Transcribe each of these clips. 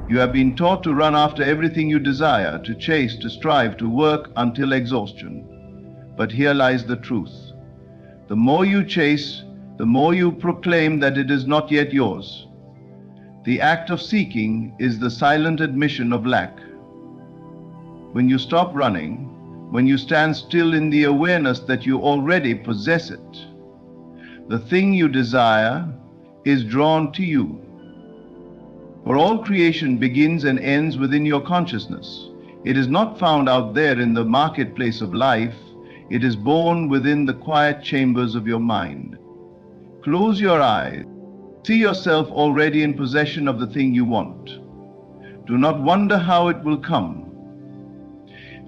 You have been taught to run after everything you desire, to chase, to strive, to work until exhaustion. But here lies the truth. The more you chase, the more you proclaim that it is not yet yours. The act of seeking is the silent admission of lack. When you stop running, when you stand still in the awareness that you already possess it, the thing you desire is drawn to you. For all creation begins and ends within your consciousness. It is not found out there in the marketplace of life. It is born within the quiet chambers of your mind. Close your eyes. See yourself already in possession of the thing you want. Do not wonder how it will come.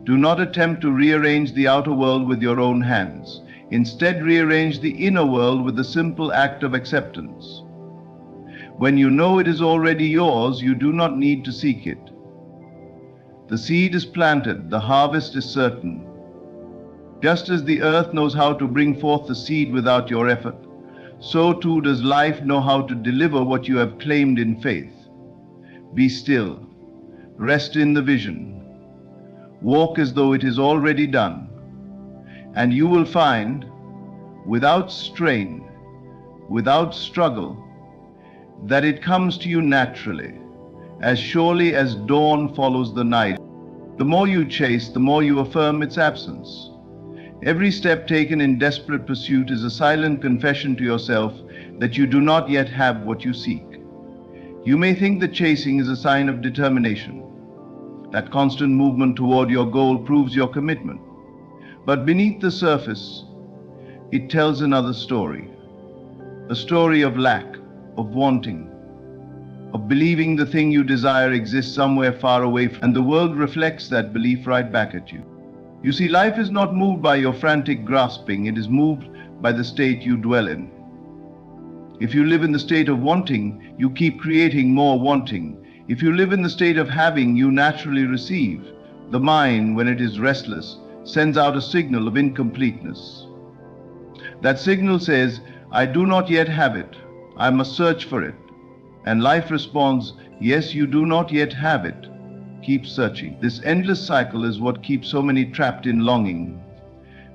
Do not attempt to rearrange the outer world with your own hands. Instead, rearrange the inner world with the simple act of acceptance. When you know it is already yours, you do not need to seek it. The seed is planted, the harvest is certain. Just as the earth knows how to bring forth the seed without your effort, so too does life know how to deliver what you have claimed in faith. Be still. Rest in the vision. Walk as though it is already done. And you will find, without strain, without struggle, that it comes to you naturally, as surely as dawn follows the night. The more you chase, the more you affirm its absence. Every step taken in desperate pursuit is a silent confession to yourself that you do not yet have what you seek. You may think that chasing is a sign of determination. That constant movement toward your goal proves your commitment. But beneath the surface, it tells another story. A story of lack, of wanting, of believing the thing you desire exists somewhere far away, and the world reflects that belief right back at you. You see, life is not moved by your frantic grasping, it is moved by the state you dwell in. If you live in the state of wanting, you keep creating more wanting. If you live in the state of having, you naturally receive. The mind, when it is restless, sends out a signal of incompleteness. That signal says, I do not yet have it. I must search for it. And life responds, yes, you do not yet have it. Keep searching. This endless cycle is what keeps so many trapped in longing,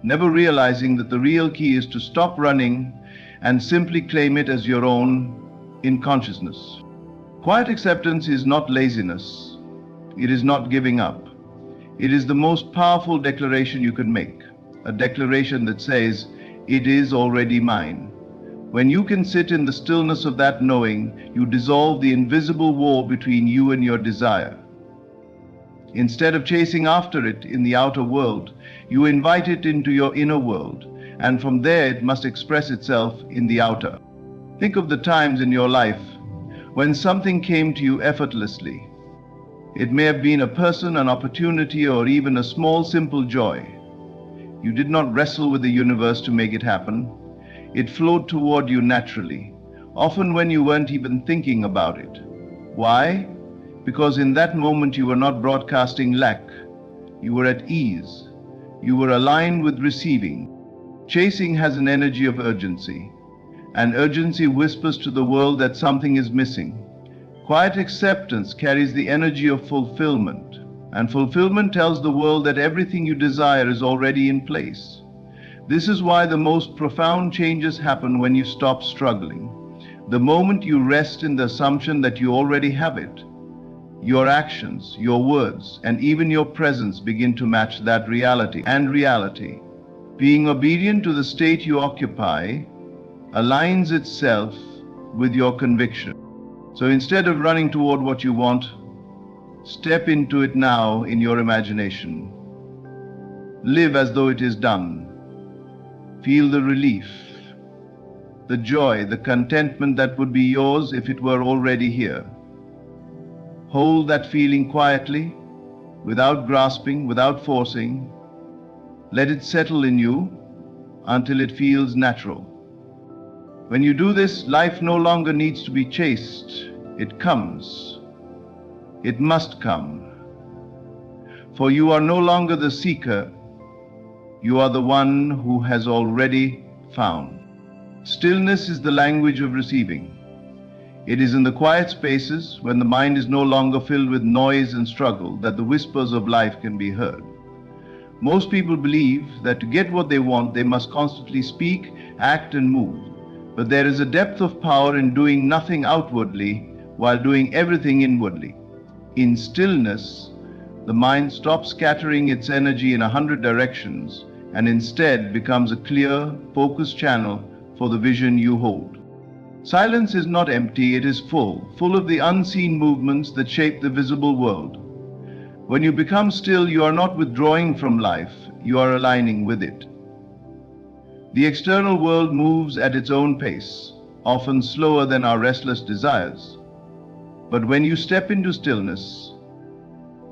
never realizing that the real key is to stop running and simply claim it as your own in consciousness. Quiet acceptance is not laziness. It is not giving up. It is the most powerful declaration you can make, a declaration that says, it is already mine. When you can sit in the stillness of that knowing, you dissolve the invisible wall between you and your desire. Instead of chasing after it in the outer world, you invite it into your inner world, and from there it must express itself in the outer. Think of the times in your life when something came to you effortlessly. It may have been a person, an opportunity, or even a small, simple joy. You did not wrestle with the universe to make it happen. It flowed toward you naturally, often when you weren't even thinking about it. Why? Because in that moment you were not broadcasting lack. You were at ease. You were aligned with receiving. Chasing has an energy of urgency, and urgency whispers to the world that something is missing. Quiet acceptance carries the energy of fulfillment, and fulfillment tells the world that everything you desire is already in place. This is why the most profound changes happen when you stop struggling. The moment you rest in the assumption that you already have it, your actions, your words, and even your presence begin to match that reality. And reality, being obedient to the state you occupy, aligns itself with your conviction. So instead of running toward what you want, step into it now in your imagination. Live as though it is done. Feel the relief, the joy, the contentment that would be yours if it were already here. Hold that feeling quietly, without grasping, without forcing. Let it settle in you until it feels natural. When you do this, life no longer needs to be chased. It comes. It must come. For you are no longer the seeker. You are the one who has already found. Stillness is the language of receiving. It is in the quiet spaces, when the mind is no longer filled with noise and struggle, that the whispers of life can be heard. Most people believe that to get what they want, they must constantly speak, act, and move. But there is a depth of power in doing nothing outwardly while doing everything inwardly. In stillness, the mind stops scattering its energy in 100 directions and instead becomes a clear, focused channel for the vision you hold. Silence is not empty, it is full of the unseen movements that shape the visible world. When you become still, you are not withdrawing from life, you are aligning with it. The external world moves at its own pace, often slower than our restless desires. But when you step into stillness,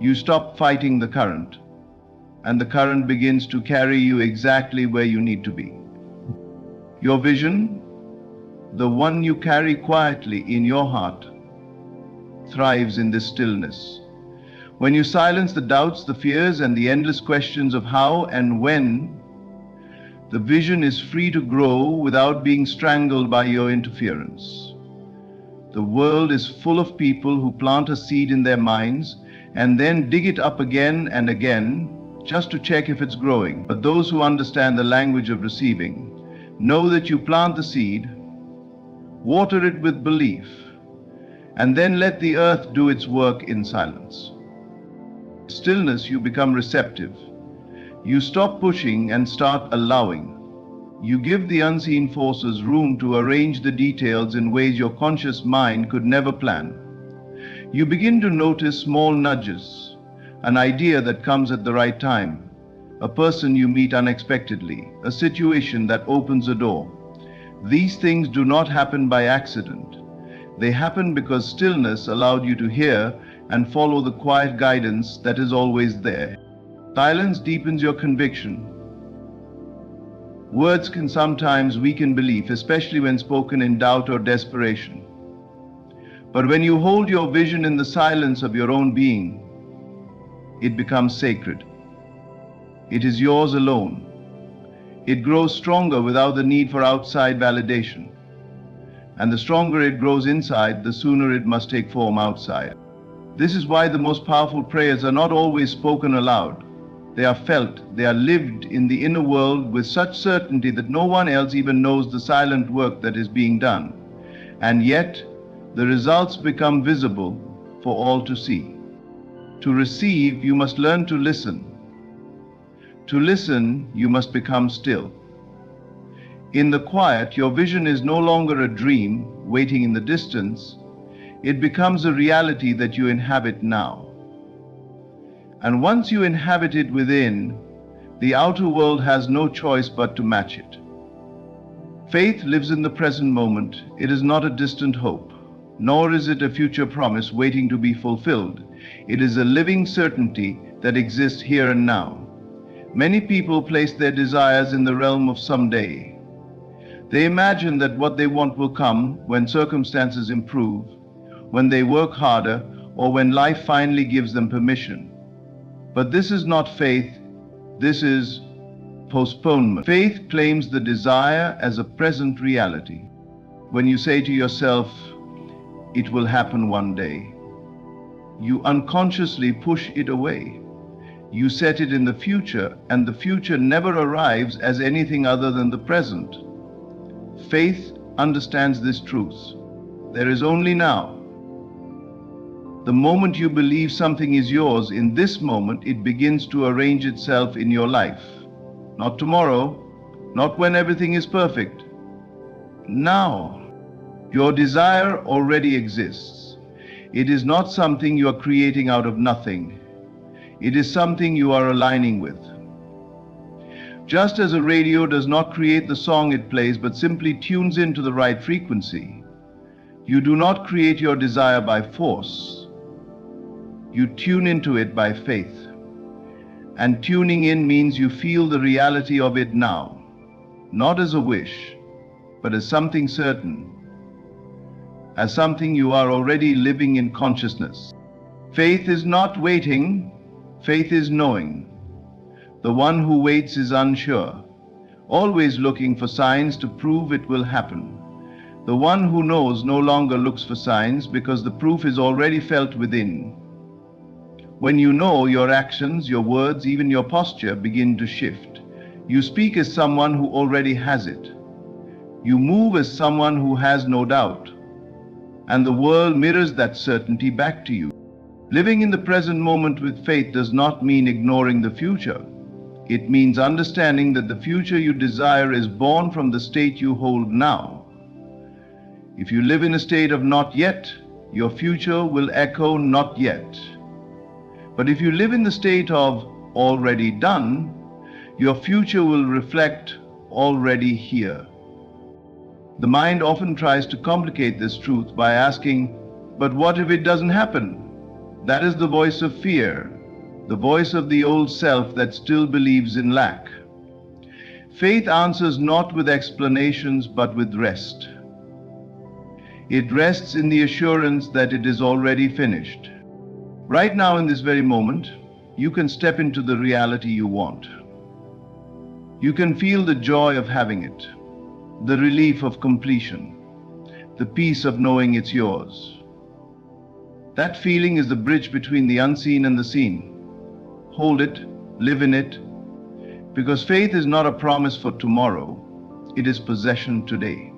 you stop fighting the current, and the current begins to carry you exactly where you need to be. Your vision, the one you carry quietly in your heart, thrives in this stillness. When you silence the doubts, the fears, and the endless questions of how and when, the vision is free to grow without being strangled by your interference. The world is full of people who plant a seed in their minds and then dig it up again and again just to check if it's growing. But those who understand the language of receiving know that you plant the seed, water it with belief, and then let the earth do its work in silence. In stillness, you become receptive. You stop pushing and start allowing. You give the unseen forces room to arrange the details in ways your conscious mind could never plan. You begin to notice small nudges, an idea that comes at the right time, a person you meet unexpectedly, a situation that opens a door. These things do not happen by accident. They happen because stillness allowed you to hear and follow the quiet guidance that is always there. Silence deepens your conviction. Words can sometimes weaken belief, especially when spoken in doubt or desperation. But when you hold your vision in the silence of your own being, it becomes sacred. It is yours alone. It grows stronger without the need for outside validation. And the stronger it grows inside, the sooner it must take form outside. This is why the most powerful prayers are not always spoken aloud. They are felt, they are lived in the inner world with such certainty that no one else even knows the silent work that is being done. And yet, the results become visible for all to see. To receive, you must learn to listen. To listen, you must become still. In the quiet, your vision is no longer a dream waiting in the distance. It becomes a reality that you inhabit now. And once you inhabit it within, the outer world has no choice but to match it. Faith lives in the present moment. It is not a distant hope, nor is it a future promise waiting to be fulfilled. It is a living certainty that exists here and now. Many people place their desires in the realm of someday. They imagine that what they want will come when circumstances improve, when they work harder, or when life finally gives them permission. But this is not faith, this is postponement. Faith claims the desire as a present reality. When you say to yourself, "It will happen one day," you unconsciously push it away. You set it in the future, and the future never arrives as anything other than the present. Faith understands this truth. There is only now. The moment you believe something is yours, in this moment it begins to arrange itself in your life. Not tomorrow, not when everything is perfect. Now. Your desire already exists. It is not something you are creating out of nothing. It is something you are aligning with. Just as a radio does not create the song it plays, but simply tunes into the right frequency, you do not create your desire by force. You tune into it by faith. And tuning in means you feel the reality of it now, not as a wish, but as something certain, as something you are already living in consciousness. Faith is not waiting, faith is knowing. The one who waits is unsure, always looking for signs to prove it will happen. The one who knows no longer looks for signs because the proof is already felt within. When you know, your actions, your words, even your posture begin to shift. You speak as someone who already has it. You move as someone who has no doubt. And the world mirrors that certainty back to you. Living in the present moment with faith does not mean ignoring the future. It means understanding that the future you desire is born from the state you hold now. If you live in a state of not yet, your future will echo not yet. But if you live in the state of already done, your future will reflect already here. The mind often tries to complicate this truth by asking, but what if it doesn't happen? That is the voice of fear, the voice of the old self that still believes in lack. Faith answers not with explanations but with rest. It rests in the assurance that it is already finished. Right now, in this very moment, you can step into the reality you want. You can feel the joy of having it, the relief of completion, the peace of knowing it's yours. That feeling is the bridge between the unseen and the seen. Hold it, live in it, because faith is not a promise for tomorrow, it is possession today.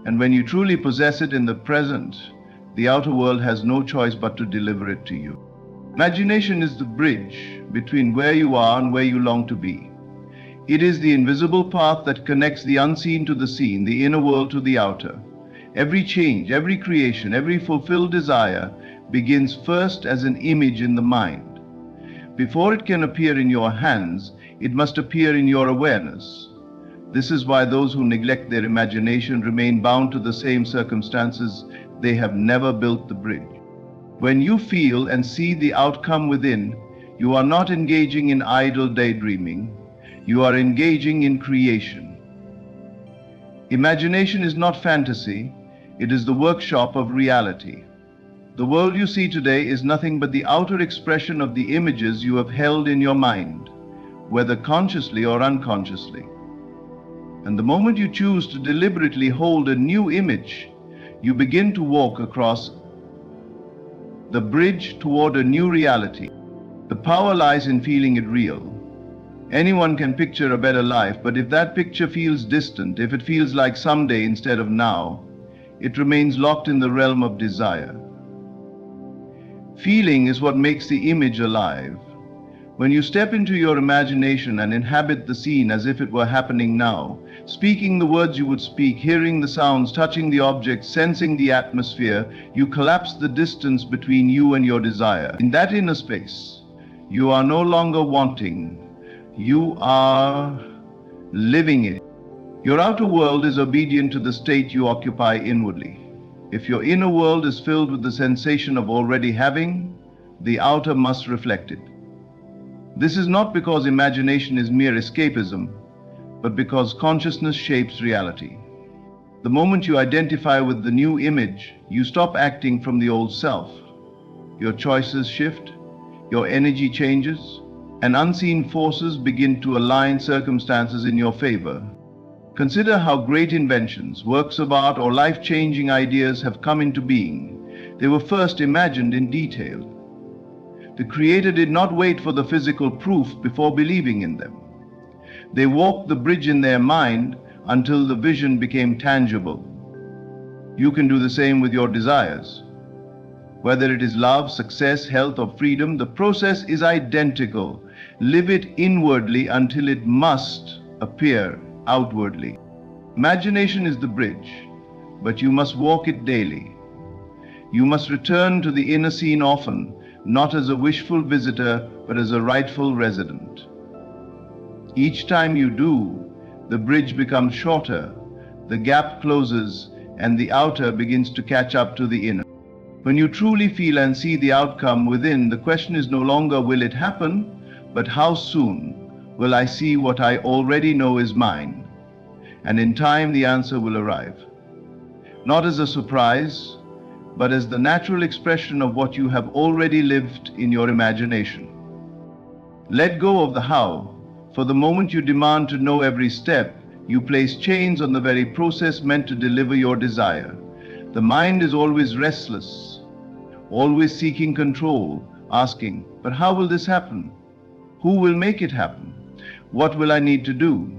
And when you truly possess it in the present, the outer world has no choice but to deliver it to you. Imagination is the bridge between where you are and where you long to be. It is the invisible path that connects the unseen to the seen, the inner world to the outer. Every change, every creation, every fulfilled desire begins first as an image in the mind. Before it can appear in your hands, it must appear in your awareness. This is why those who neglect their imagination remain bound to the same circumstances. They have never built the bridge. When you feel and see the outcome within, you are not engaging in idle daydreaming. You are engaging in creation. Imagination is not fantasy. It is the workshop of reality. The world you see today is nothing but the outer expression of the images you have held in your mind, whether consciously or unconsciously. And the moment you choose to deliberately hold a new image, you begin to walk across the bridge toward a new reality. The power lies in feeling it real. Anyone can picture a better life, but if that picture feels distant, if it feels like someday instead of now, it remains locked in the realm of desire. Feeling is what makes the image alive. When you step into your imagination and inhabit the scene as if it were happening now, speaking the words you would speak, hearing the sounds, touching the objects, sensing the atmosphere, you collapse the distance between you and your desire. In that inner space, you are no longer wanting. You are living it. Your outer world is obedient to the state you occupy inwardly. If your inner world is filled with the sensation of already having, the outer must reflect it. This is not because imagination is mere escapism, but because consciousness shapes reality. The moment you identify with the new image, you stop acting from the old self. Your choices shift, your energy changes, and unseen forces begin to align circumstances in your favor. Consider how great inventions, works of art, or life-changing ideas have come into being. They were first imagined in detail. The Creator did not wait for the physical proof before believing in them. They walked the bridge in their mind until the vision became tangible. You can do the same with your desires. Whether it is love, success, health, or freedom, the process is identical. Live it inwardly until it must appear outwardly. Imagination is the bridge, but you must walk it daily. You must return to the inner scene often, not as a wishful visitor, but as a rightful resident. Each time you do, the bridge becomes shorter, the gap closes, and the outer begins to catch up to the inner. When you truly feel and see the outcome within, the question is no longer will it happen, but how soon will I see what I already know is mine? And in time the answer will arrive. Not as a surprise, but as the natural expression of what you have already lived in your imagination. Let go of the how. For the moment you demand to know every step, You place chains on the very process meant to deliver your desire. The mind is always restless, always seeking control, asking, but how will this happen? Who will make it happen? What will I need to do?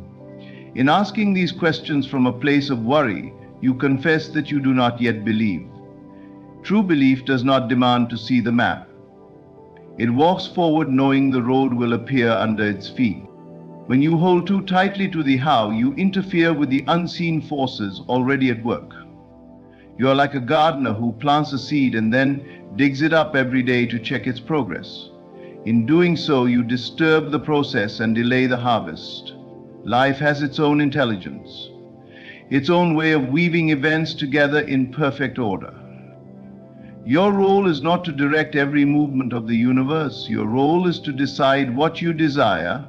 In asking these questions from a place of worry, you confess that you do not yet believe. True belief does not demand to see the map. It walks forward knowing the road will appear under its feet. When you hold too tightly to the how, you interfere with the unseen forces already at work. You are like a gardener who plants a seed and then digs it up every day to check its progress. In doing so, you disturb the process and delay the harvest. Life has its own intelligence, its own way of weaving events together in perfect order. Your role is not to direct every movement of the universe. Your role is to decide what you desire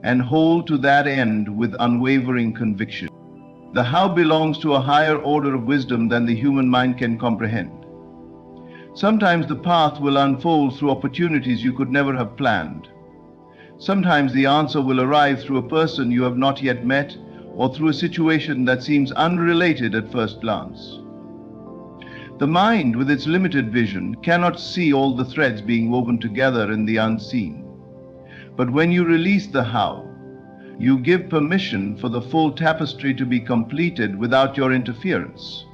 and hold to that end with unwavering conviction. The how belongs to a higher order of wisdom than the human mind can comprehend. Sometimes the path will unfold through opportunities you could never have planned. Sometimes the answer will arrive through a person you have not yet met, or through a situation that seems unrelated at first glance. The mind, with its limited vision, cannot see all the threads being woven together in the unseen. But when you release the how, you give permission for the full tapestry to be completed without your interference.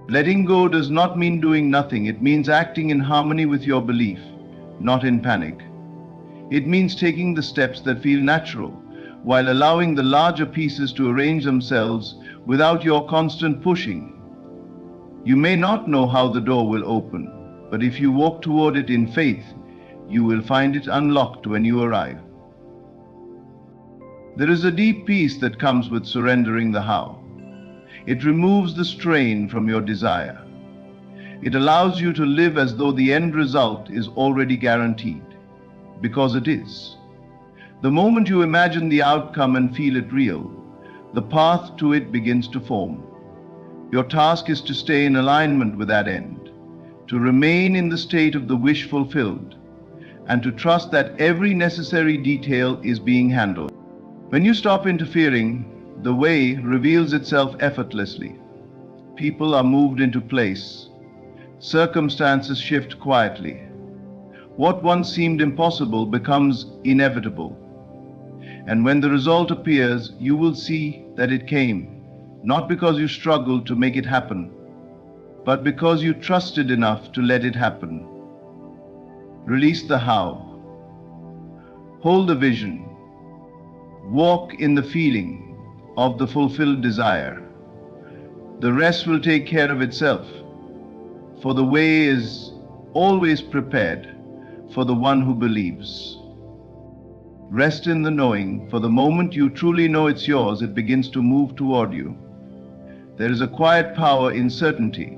Letting go does not mean doing nothing. It means acting in harmony with your belief, not in panic. It means taking the steps that feel natural, while allowing the larger pieces to arrange themselves without your constant pushing. You may not know how the door will open, but if you walk toward it in faith, you will find it unlocked when you arrive. There is a deep peace that comes with surrendering the how. It removes the strain from your desire. It allows you to live as though the end result is already guaranteed, because it is. The moment you imagine the outcome and feel it real, the path to it begins to form. Your task is to stay in alignment with that end, to remain in the state of the wish fulfilled, and to trust that every necessary detail is being handled. When you stop interfering, the way reveals itself effortlessly. People are moved into place. Circumstances shift quietly. What once seemed impossible becomes inevitable. And when the result appears, you will see that it came, not because you struggled to make it happen, but because you trusted enough to let it happen. Release the how. Hold the vision. Walk in the feeling of the fulfilled desire. The rest will take care of itself, for the way is always prepared for the one who believes. Rest in the knowing, for the moment you truly know it's yours, it begins to move toward you. There is a quiet power in certainty,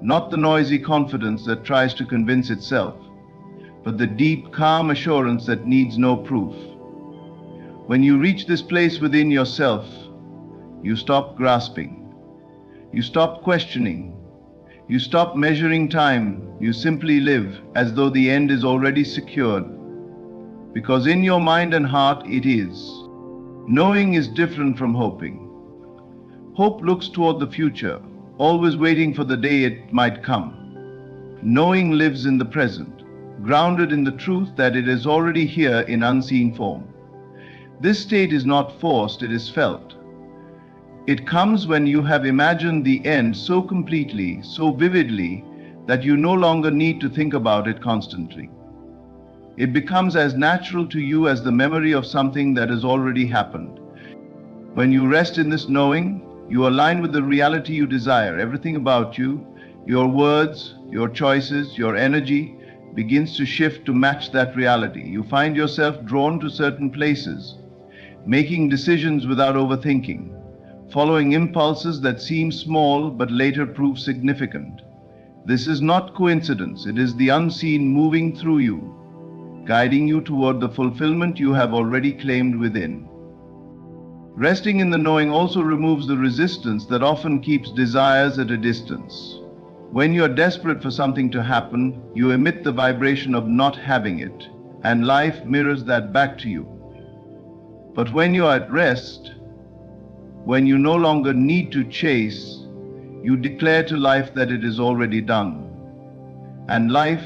not the noisy confidence that tries to convince itself, but the deep, calm assurance that needs no proof. When you reach this place within yourself, you stop grasping, you stop questioning, you stop measuring time, you simply live as though the end is already secured, because in your mind and heart it is. Knowing is different from hoping. Hope looks toward the future, always waiting for the day it might come. Knowing lives in the present, grounded in the truth that it is already here in unseen form. This state is not forced, it is felt. It comes when you have imagined the end so completely, so vividly, that you no longer need to think about it constantly. It becomes as natural to you as the memory of something that has already happened. When you rest in this knowing, you align with the reality you desire. Everything about you, your words, your choices, your energy, begins to shift to match that reality. You find yourself drawn to certain places, making decisions without overthinking, following impulses that seem small but later prove significant. This is not coincidence, it is the unseen moving through you, guiding you toward the fulfillment you have already claimed within. Resting in the knowing also removes the resistance that often keeps desires at a distance. When you are desperate for something to happen, you emit the vibration of not having it, and life mirrors that back to you. But when you are at rest, when you no longer need to chase, you declare to life that it is already done. And life,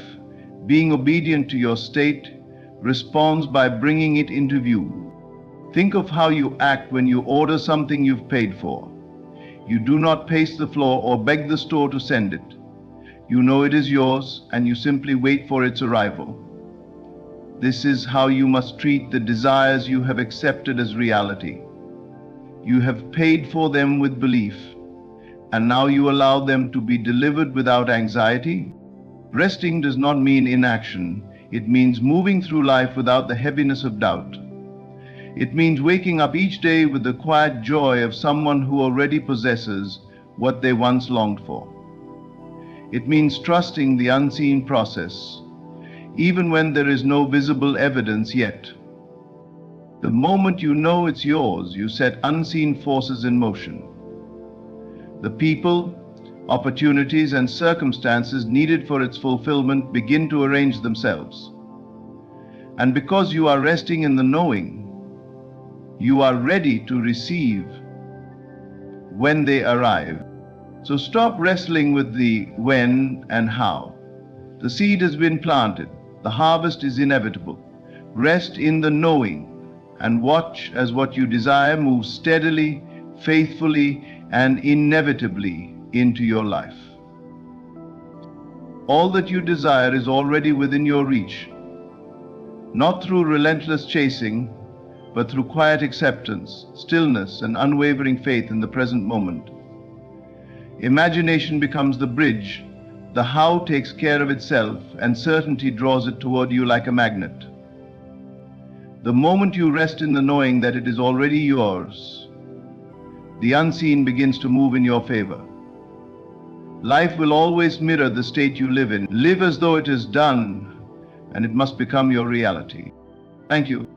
being obedient to your state, responds by bringing it into view. Think of how you act when you order something you've paid for. You do not pace the floor or beg the store to send it. You know it is yours and you simply wait for its arrival. This is how you must treat the desires you have accepted as reality. You have paid for them with belief, and now you allow them to be delivered without anxiety. Resting does not mean inaction. It means moving through life without the heaviness of doubt. It means waking up each day with the quiet joy of someone who already possesses what they once longed for. It means trusting the unseen process, even when there is no visible evidence yet. The moment you know it's yours, you set unseen forces in motion. The people, opportunities, and circumstances needed for its fulfillment begin to arrange themselves. And because you are resting in the knowing, you are ready to receive when they arrive. So stop wrestling with the when and how. The seed has been planted. The harvest is inevitable. Rest in the knowing and watch as what you desire moves steadily, faithfully, and inevitably into your life. All that you desire is already within your reach, not through relentless chasing, but through quiet acceptance, stillness, and unwavering faith in the present moment. Imagination becomes the bridge, the how takes care of itself, and certainty draws it toward you like a magnet. The moment you rest in the knowing that it is already yours, the unseen begins to move in your favor. Life will always mirror the state you live in. Live as though it is done, and it must become your reality. Thank you.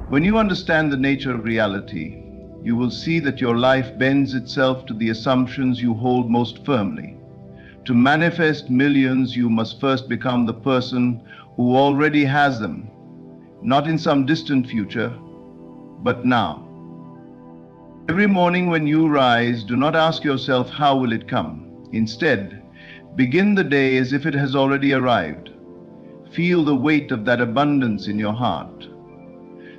When you understand the nature of reality, you will see that your life bends itself to the assumptions you hold most firmly. To manifest millions, you must first become the person who already has them, not in some distant future, but now. Every morning when you rise, do not ask yourself, how will it come? Instead, begin the day as if it has already arrived. Feel the weight of that abundance in your heart.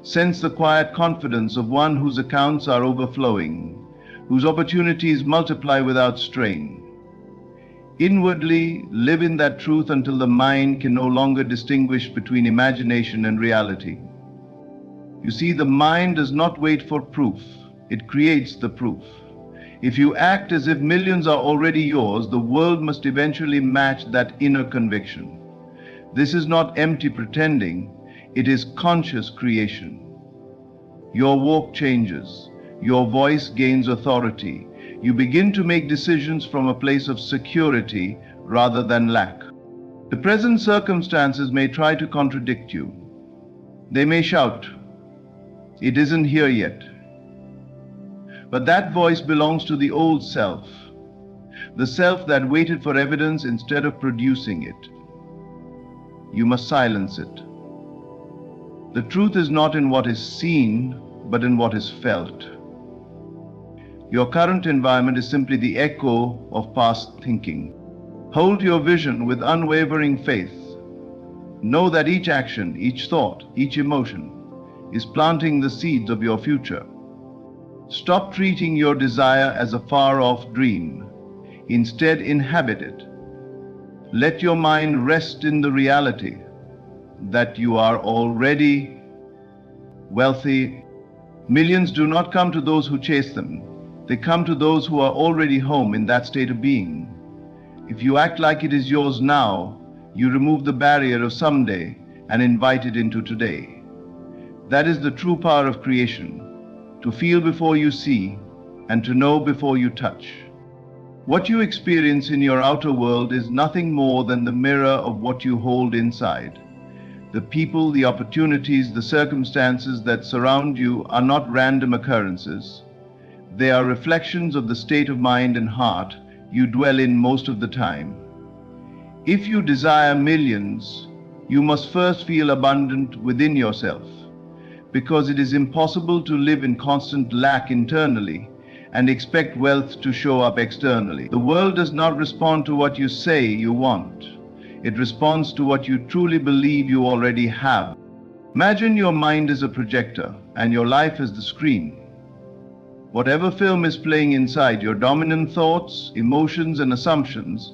Sense the quiet confidence of one whose accounts are overflowing, whose opportunities multiply without strain. Inwardly, live in that truth until the mind can no longer distinguish between imagination and reality. You see, the mind does not wait for proof. It creates the proof. If you act as if millions are already yours, the world must eventually match that inner conviction. This is not empty pretending. It is conscious creation. Your walk changes. Your voice gains authority. You begin to make decisions from a place of security rather than lack. The present circumstances may try to contradict you. They may shout, "It isn't here yet." But that voice belongs to the old self, the self that waited for evidence instead of producing it. You must silence it. The truth is not in what is seen, but in what is felt. Your current environment is simply the echo of past thinking. Hold your vision with unwavering faith. Know that each action, each thought, each emotion is planting the seeds of your future. Stop treating your desire as a far-off dream. Instead, inhabit it. Let your mind rest in the reality that you are already wealthy. Millions do not come to those who chase them. They come to those who are already home in that state of being. If you act like it is yours now, you remove the barrier of someday and invite it into today. That is the true power of creation, to feel before you see and to know before you touch. What you experience in your outer world is nothing more than the mirror of what you hold inside. The people, the opportunities, the circumstances that surround you are not random occurrences. They are reflections of the state of mind and heart you dwell in most of the time. If you desire millions, you must first feel abundant within yourself. because it is impossible to live in constant lack internally and expect wealth to show up externally. The world does not respond to what you say you want. It responds to what you truly believe you already have. Imagine your mind is a projector and your life is the screen. Whatever film is playing inside your dominant thoughts, emotions, and assumptions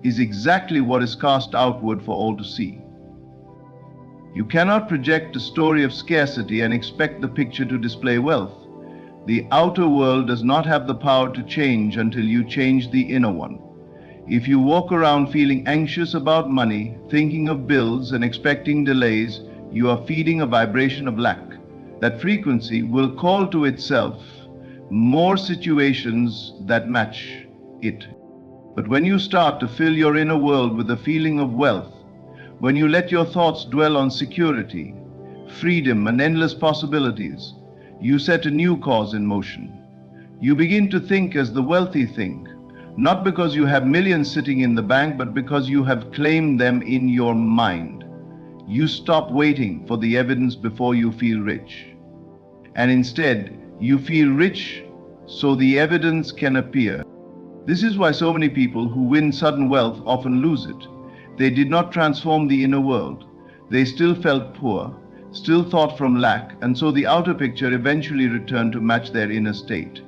is exactly what is cast outward for all to see. You cannot project a story of scarcity and expect the picture to display wealth. The outer world does not have the power to change until you change the inner one. If you walk around feeling anxious about money, thinking of bills and expecting delays, you are feeding a vibration of lack. That frequency will call to itself more situations that match it. But when you start to fill your inner world with a feeling of wealth, when you let your thoughts dwell on security, freedom, and endless possibilities, you set a new cause in motion. You begin to think as the wealthy think, not because you have millions sitting in the bank, but because you have claimed them in your mind. You stop waiting for the evidence before you feel rich. And instead, you feel rich so the evidence can appear. This is why so many people who win sudden wealth often lose it. They did not transform the inner world. They still felt poor, still thought from lack, and so the outer picture eventually returned to match their inner state.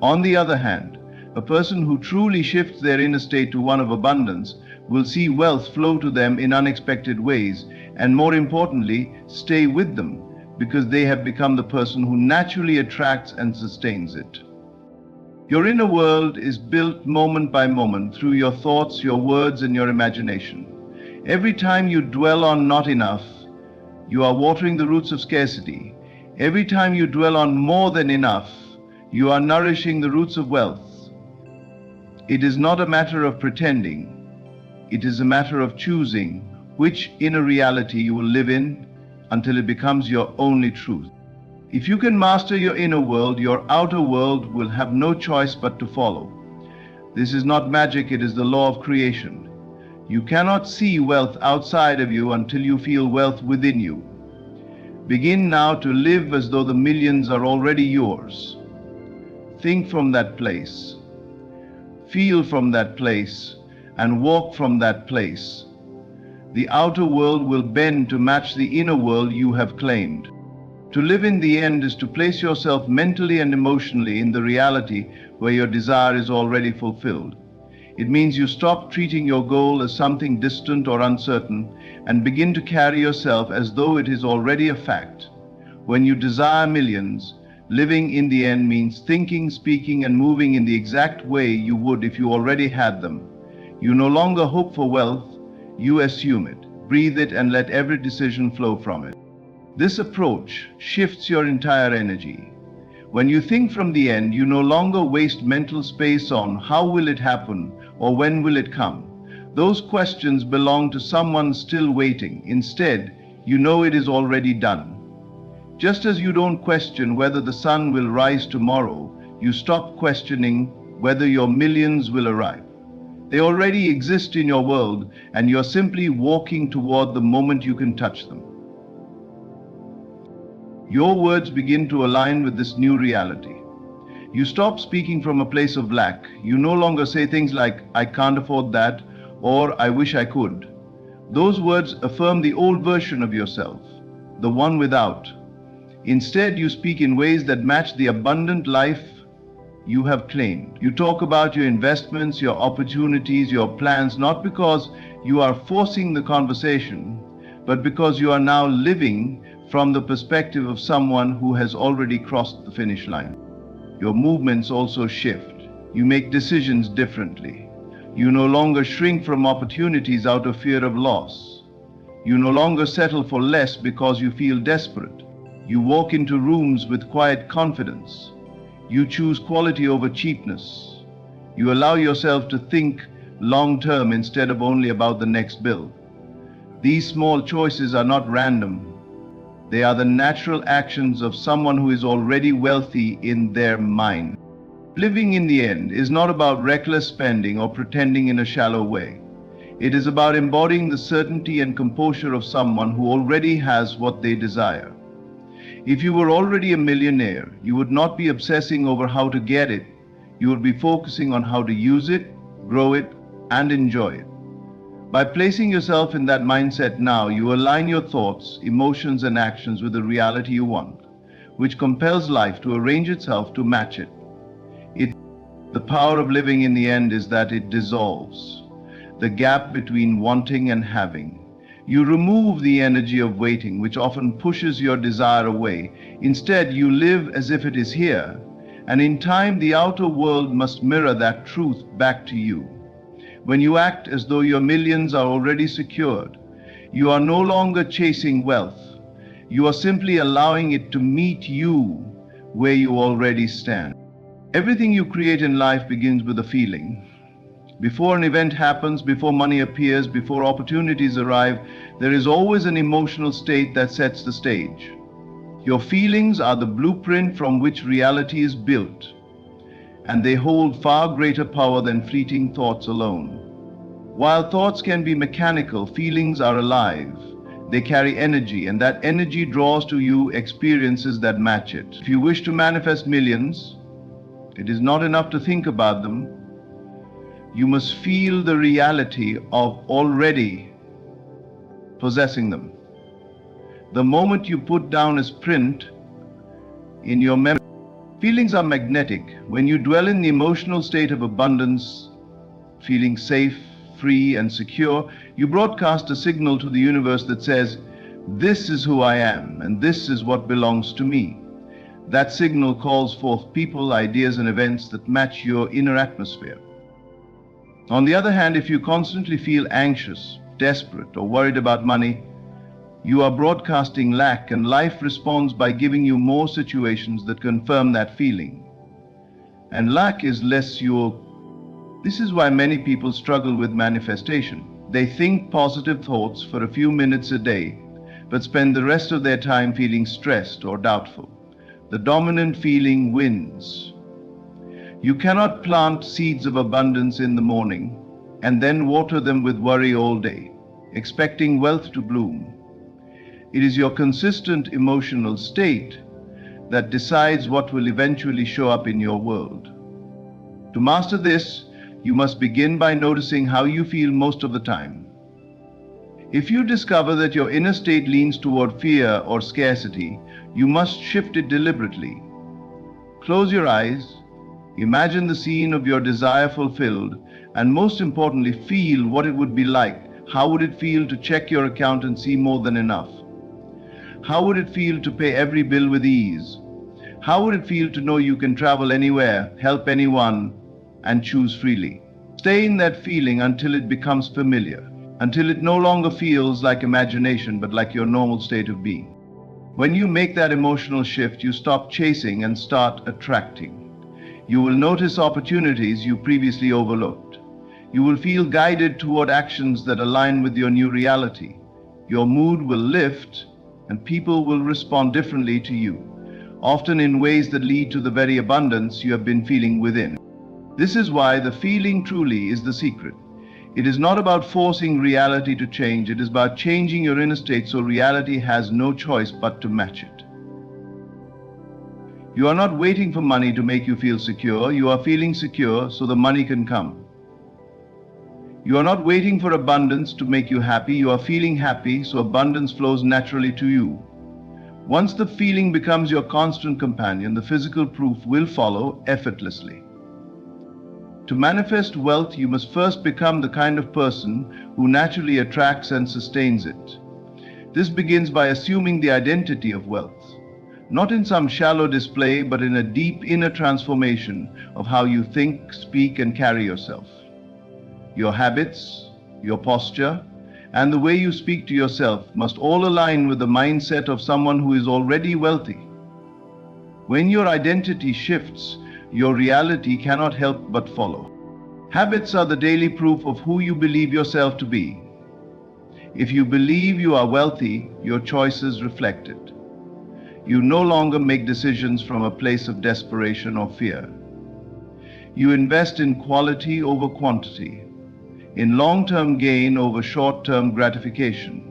On the other hand, a person who truly shifts their inner state to one of abundance will see wealth flow to them in unexpected ways, and more importantly, stay with them, because they have become the person who naturally attracts and sustains it. Your inner world is built moment by moment through your thoughts, your words, and your imagination. Every time you dwell on not enough, you are watering the roots of scarcity. Every time you dwell on more than enough, you are nourishing the roots of wealth. It is not a matter of pretending. It is a matter of choosing which inner reality you will live in until it becomes your only truth. If you can master your inner world, your outer world will have no choice but to follow. This is not magic, it is the law of creation. You cannot see wealth outside of you until you feel wealth within you. Begin now to live as though the millions are already yours. Think from that place, feel from that place, and walk from that place. The outer world will bend to match the inner world you have claimed. To live in the end is to place yourself mentally and emotionally in the reality where your desire is already fulfilled. It means you stop treating your goal as something distant or uncertain and begin to carry yourself as though it is already a fact. When you desire millions, living in the end means thinking, speaking, and moving in the exact way you would if you already had them. You no longer hope for wealth, you assume it, breathe it, and let every decision flow from it. This approach shifts your entire energy. When you think from the end, you no longer waste mental space on how will it happen or when will it come. Those questions belong to someone still waiting. Instead, you know it is already done. Just as you don't question whether the sun will rise tomorrow, you stop questioning whether your millions will arrive. They already exist in your world, and you're simply walking toward the moment you can touch them. Your words begin to align with this new reality. You stop speaking from a place of lack. You no longer say things like, "I can't afford that," or "I wish I could." Those words affirm the old version of yourself, the one without. Instead, you speak in ways that match the abundant life you have claimed. You talk about your investments, your opportunities, your plans, not because you are forcing the conversation, but because you are now living from the perspective of someone who has already crossed the finish line. Your movements also shift. You make decisions differently. You no longer shrink from opportunities out of fear of loss. You no longer settle for less because you feel desperate. You walk into rooms with quiet confidence. You choose quality over cheapness. You allow yourself to think long term instead of only about the next bill. These small choices are not random. They are the natural actions of someone who is already wealthy in their mind. Living in the end is not about reckless spending or pretending in a shallow way. It is about embodying the certainty and composure of someone who already has what they desire. If you were already a millionaire, you would not be obsessing over how to get it. You would be focusing on how to use it, grow it, and enjoy it. By placing yourself in that mindset now, you align your thoughts, emotions, and actions with the reality you want, which compels life to arrange itself to match it. The power of living in the end is that it dissolves the gap between wanting and having. You remove the energy of waiting, which often pushes your desire away. Instead, you live as if it is here, and in time the outer world must mirror that truth back to you. When you act as though your millions are already secured, you are no longer chasing wealth. You are simply allowing it to meet you where you already stand. Everything you create in life begins with a feeling. Before an event happens, before money appears, before opportunities arrive, there is always an emotional state that sets the stage. Your feelings are the blueprint from which reality is built, and they hold far greater power than fleeting thoughts alone. While thoughts can be mechanical, feelings are alive. They carry energy, and that energy draws to you experiences that match it. If you wish to manifest millions, it is not enough to think about them. You must feel the reality of already possessing them. The moment you put down as print in your memory, feelings are magnetic. When you dwell in the emotional state of abundance, feeling safe, free, and secure, you broadcast a signal to the universe that says, "This is who I am, and this is what belongs to me." That signal calls forth people, ideas, and events that match your inner atmosphere. On the other hand, if you constantly feel anxious, desperate, or worried about money, you are broadcasting lack, and life responds by giving you more situations that confirm that feeling. And lack is less your. This is why many people struggle with manifestation. They think positive thoughts for a few minutes a day, but spend the rest of their time feeling stressed or doubtful. The dominant feeling wins. You cannot plant seeds of abundance in the morning and then water them with worry all day, expecting wealth to bloom. It is your consistent emotional state that decides what will eventually show up in your world. To master this, you must begin by noticing how you feel most of the time. If you discover that your inner state leans toward fear or scarcity, you must shift it deliberately. Close your eyes, imagine the scene of your desire fulfilled, and most importantly, feel what it would be like. How would it feel to check your account and see more than enough? How would it feel to pay every bill with ease? How would it feel to know you can travel anywhere, help anyone, and choose freely? Stay in that feeling until it becomes familiar, until it no longer feels like imagination but like your normal state of being. When you make that emotional shift, you stop chasing and start attracting. You will notice opportunities you previously overlooked. You will feel guided toward actions that align with your new reality. Your mood will lift, and people will respond differently to you, often in ways that lead to the very abundance you have been feeling within. This is why the feeling truly is the secret. It is not about forcing reality to change. It is about changing your inner state so reality has no choice but to match it. You are not waiting for money to make you feel secure. You are feeling secure so the money can come. You are not waiting for abundance to make you happy. You are feeling happy so abundance flows naturally to you. Once the feeling becomes your constant companion, the physical proof will follow effortlessly. To manifest wealth, you must first become the kind of person who naturally attracts and sustains it. This begins by assuming the identity of wealth, not in some shallow display, but in a deep inner transformation of how you think, speak, and carry yourself. Your habits, your posture, and the way you speak to yourself must all align with the mindset of someone who is already wealthy. When your identity shifts, your reality cannot help but follow. Habits are the daily proof of who you believe yourself to be. If you believe you are wealthy, your choices reflect it. You no longer make decisions from a place of desperation or fear. You invest in quality over quantity, in long-term gain over short-term gratification.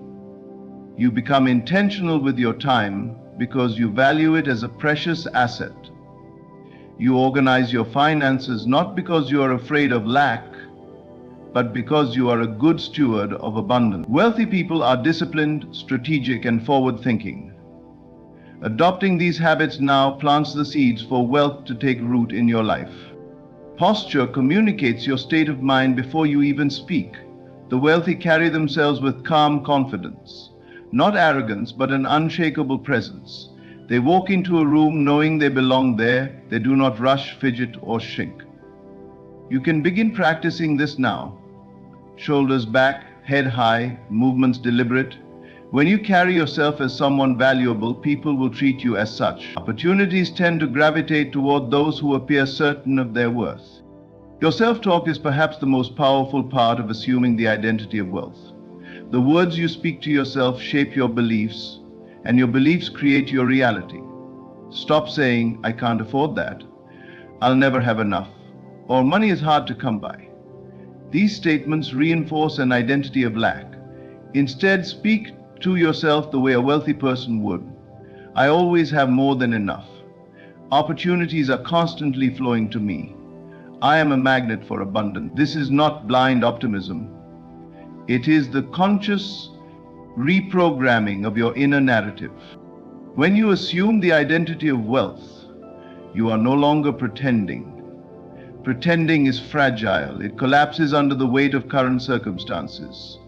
You become intentional with your time, because you value it as a precious asset. You organize your finances not because you are afraid of lack, but because you are a good steward of abundance. Wealthy people are disciplined, strategic, and forward-thinking. Adopting these habits now plants the seeds for wealth to take root in your life. Posture communicates your state of mind before you even speak. The wealthy carry themselves with calm confidence, not arrogance, but an unshakable presence. They walk into a room knowing they belong there. They do not rush, fidget, or shrink. You can begin practicing this now. Shoulders back, head high, movements deliberate. When you carry yourself as someone valuable, people will treat you as such. Opportunities tend to gravitate toward those who appear certain of their worth. Your self-talk is perhaps the most powerful part of assuming the identity of wealth. The words you speak to yourself shape your beliefs, and your beliefs create your reality. Stop saying, "I can't afford that," "I'll never have enough," or "money is hard to come by." These statements reinforce an identity of lack. Instead, speak to yourself the way a wealthy person would. "I always have more than enough. Opportunities are constantly flowing to me. I am a magnet for abundance." This is not blind optimism. It is the conscious reprogramming of your inner narrative. When you assume the identity of wealth, you are no longer pretending. Pretending is fragile. It collapses under the weight of current circumstances.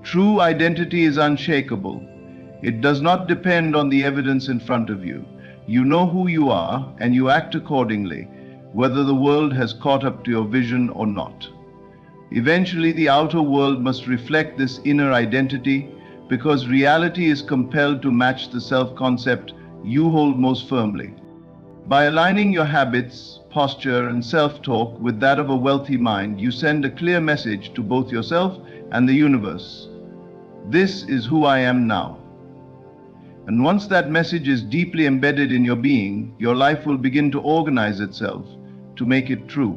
True identity is unshakable. It does not depend on the evidence in front of you. You know who you are, and you act accordingly, whether the world has caught up to your vision or not. Eventually, the outer world must reflect this inner identity, because reality is compelled to match the self-concept you hold most firmly. By aligning your habits, posture, and self-talk with that of a wealthy mind, you send a clear message to both yourself and the universe. This is who I am now. And once that message is deeply embedded in your being, your life will begin to organize itself to make it true.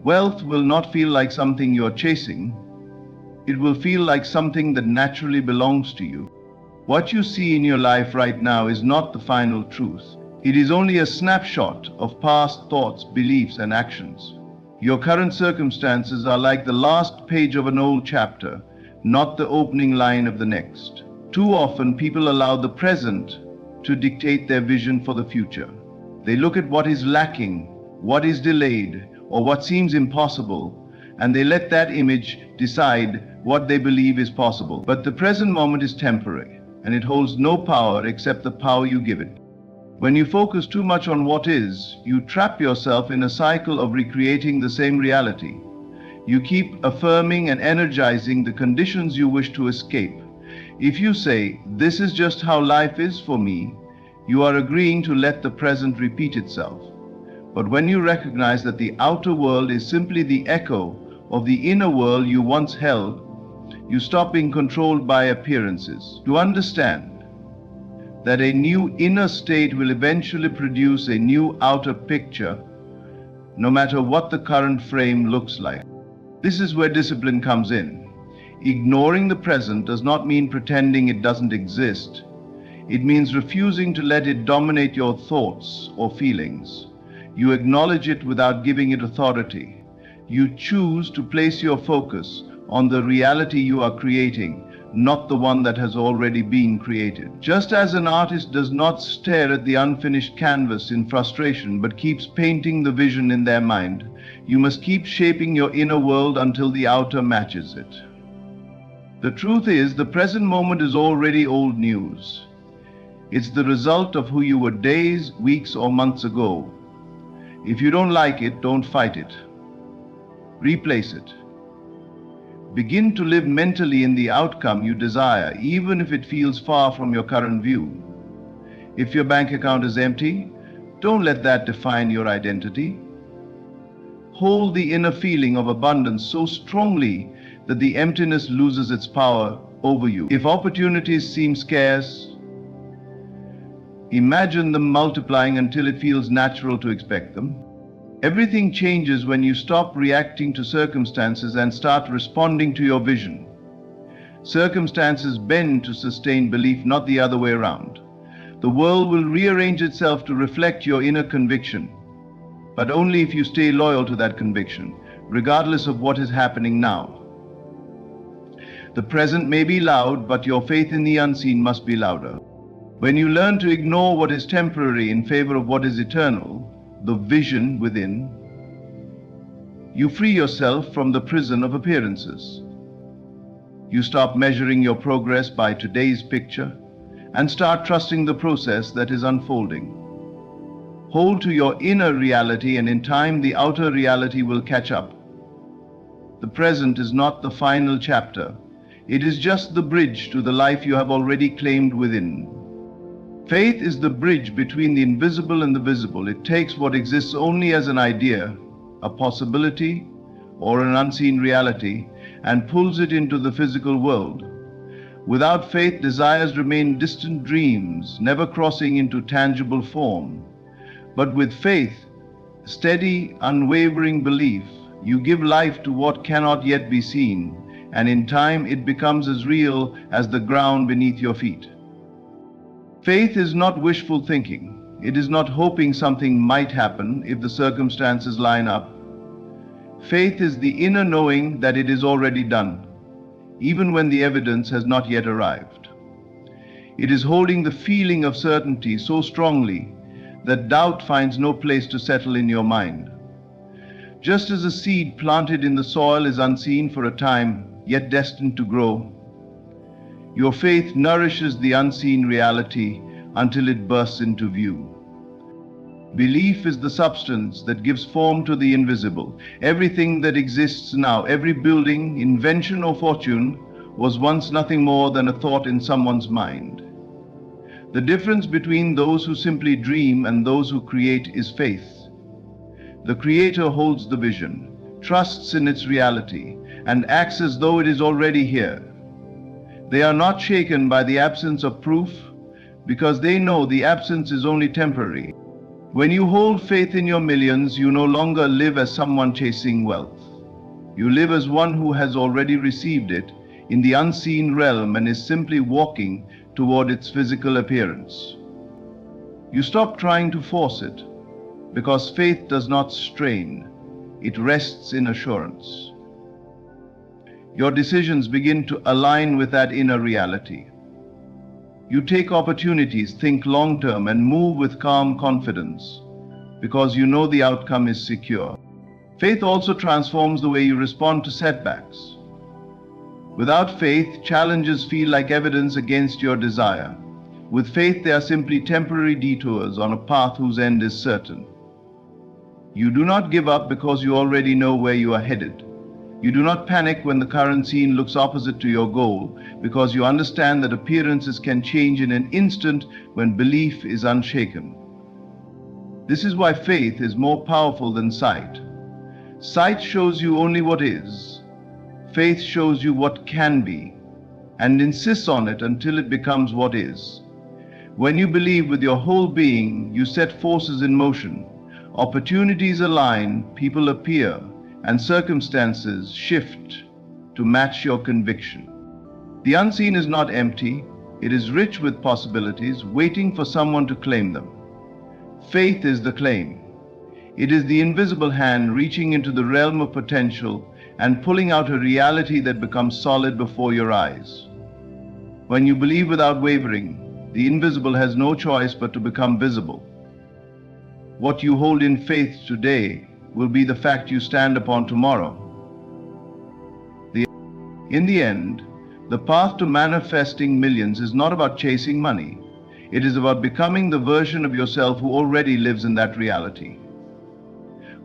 Wealth will not feel like something you are chasing. It will feel like something that naturally belongs to you. What you see in your life right now is not the final truth. It is only a snapshot of past thoughts, beliefs, and actions. Your current circumstances are like the last page of an old chapter, not the opening line of the next. Too often, people allow the present to dictate their vision for the future. They look at what is lacking, what is delayed, or what seems impossible, and they let that image decide what they believe is possible. But the present moment is temporary, and it holds no power except the power you give it. When you focus too much on what is, you trap yourself in a cycle of recreating the same reality. You keep affirming and energizing the conditions you wish to escape. If you say, "This is just how life is for me," you are agreeing to let the present repeat itself. But when you recognize that the outer world is simply the echo of the inner world you once held, you stop being controlled by appearances. To understand that a new inner state will eventually produce a new outer picture, no matter what the current frame looks like. This is where discipline comes in. Ignoring the present does not mean pretending it doesn't exist. It means refusing to let it dominate your thoughts or feelings. You acknowledge it without giving it authority. You choose to place your focus on the reality you are creating, not the one that has already been created. Just as an artist does not stare at the unfinished canvas in frustration, but keeps painting the vision in their mind, you must keep shaping your inner world until the outer matches it. The truth is, the present moment is already old news. It's the result of who you were days, weeks, or months ago. If you don't like it, don't fight it. Replace it. Begin to live mentally in the outcome you desire, even if it feels far from your current view. If your bank account is empty, don't let that define your identity. Hold the inner feeling of abundance so strongly that the emptiness loses its power over you. If opportunities seem scarce, imagine them multiplying until it feels natural to expect them. Everything changes when you stop reacting to circumstances and start responding to your vision. Circumstances bend to sustain belief, not the other way around. the world will rearrange itself to reflect your inner conviction, but only if you stay loyal to that conviction, regardless of what is happening now. The present may be loud, but your faith in the unseen must be louder. When you learn to ignore what is temporary in favor of what is eternal, the vision within, you free yourself from the prison of appearances. You stop measuring your progress by today's picture and start trusting the process that is unfolding. Hold to your inner reality, and in time the outer reality will catch up. The present is not the final chapter. It is just the bridge to the life you have already claimed within. Faith is the bridge between the invisible and the visible. It takes what exists only as an idea, a possibility, or an unseen reality, and pulls it into the physical world. Without faith, desires remain distant dreams, never crossing into tangible form. But with faith, steady, unwavering belief, you give life to what cannot yet be seen, and in time it becomes as real as the ground beneath your feet. Faith is not wishful thinking. It is not hoping something might happen if the circumstances line up. Faith is the inner knowing that it is already done, even when the evidence has not yet arrived. It is holding the feeling of certainty so strongly that doubt finds no place to settle in your mind. Just as a seed planted in the soil is unseen for a time, yet destined to grow, your faith nourishes the unseen reality until it bursts into view. Belief is the substance that gives form to the invisible. Everything that exists now, every building, invention, or fortune, was once nothing more than a thought in someone's mind. The difference between those who simply dream and those who create is faith. The creator holds the vision, trusts in its reality, and acts as though it is already here. They are not shaken by the absence of proof, because they know the absence is only temporary. When you hold faith in your millions, you no longer live as someone chasing wealth. You live as one who has already received it in the unseen realm and is simply walking toward its physical appearance. You stop trying to force it, because faith does not strain, it rests in assurance. Your decisions begin to align with that inner reality. You take opportunities, think long-term, and move with calm confidence, because you know the outcome is secure. Faith also transforms the way you respond to setbacks. Without faith, challenges feel like evidence against your desire. With faith, they are simply temporary detours on a path whose end is certain. You do not give up because you already know where you are headed. You do not panic when the current scene looks opposite to your goal, because you understand that appearances can change in an instant when belief is unshaken. This is why faith is more powerful than sight. Sight shows you only what is. Faith shows you what can be, and insists on it until it becomes what is. When you believe with your whole being, you set forces in motion. Opportunities align, people appear, and circumstances shift to match your conviction. The unseen is not empty. It is rich with possibilities, waiting for someone to claim them. Faith is the claim. It is the invisible hand reaching into the realm of potential and pulling out a reality that becomes solid before your eyes. When you believe without wavering, the invisible has no choice but to become visible. What you hold in faith today will be the fact you stand upon tomorrow. In the end, the path to manifesting millions is not about chasing money. It is about becoming the version of yourself who already lives in that reality.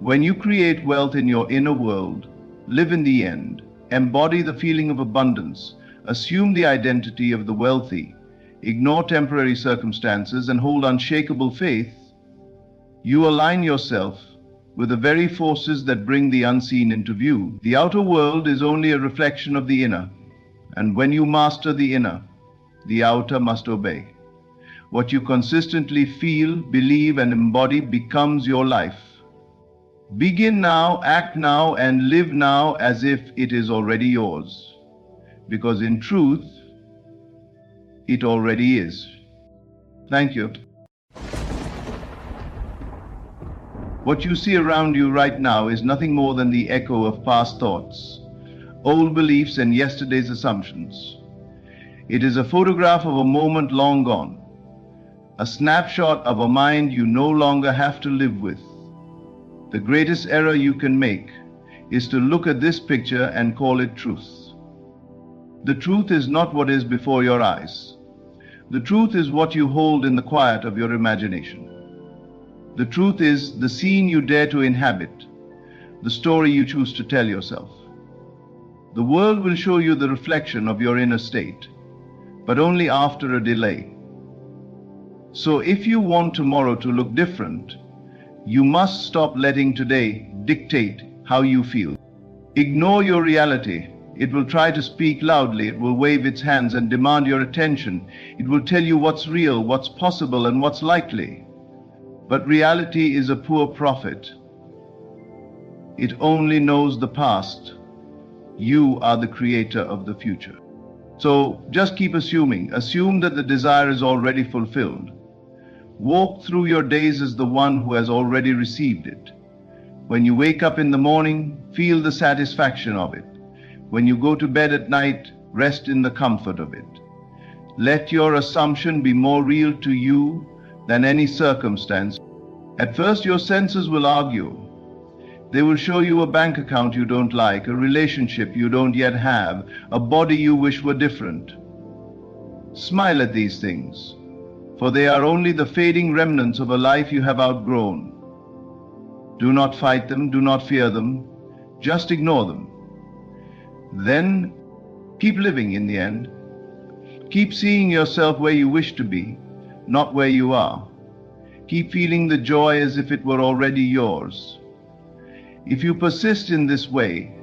When you create wealth in your inner world, live in the end, embody the feeling of abundance, assume the identity of the wealthy, ignore temporary circumstances, and hold unshakable faith, you align yourself with the very forces that bring the unseen into view. The outer world is only a reflection of the inner, and when you master the inner, the outer must obey. What you consistently feel, believe, and embody becomes your life. Begin now, act now, and live now as if it is already yours, because in truth, it already is. Thank you. What you see around you right now is nothing more than the echo of past thoughts, old beliefs, and yesterday's assumptions. It is a photograph of a moment long gone, a snapshot of a mind you no longer have to live with. The greatest error you can make is to look at this picture and call it truth. The truth is not what is before your eyes. The truth is what you hold in the quiet of your imagination. The truth is the scene you dare to inhabit, the story you choose to tell yourself. The world will show you the reflection of your inner state, but only after a delay. So if you want tomorrow to look different, you must stop letting today dictate how you feel. Ignore your reality. It will try to speak loudly. It will wave its hands and demand your attention. It will tell you what's real, what's possible, and what's likely. But reality is a poor prophet. It only knows the past. You are the creator of the future. So just keep assuming. Assume that the desire is already fulfilled. Walk through your days as the one who has already received it. When you wake up in the morning, feel the satisfaction of it. When you go to bed at night, rest in the comfort of it. Let your assumption be more real to you than any circumstance. At first, your senses will argue. They will show you a bank account you don't like, a relationship you don't yet have, a body you wish were different. Smile at these things, for they are only the fading remnants of a life you have outgrown. Do not fight them, do not fear them, just ignore them. Then keep living in the end. Keep seeing yourself where you wish to be, not where you are. Keep feeling the joy as if it were already yours. If you persist in this way,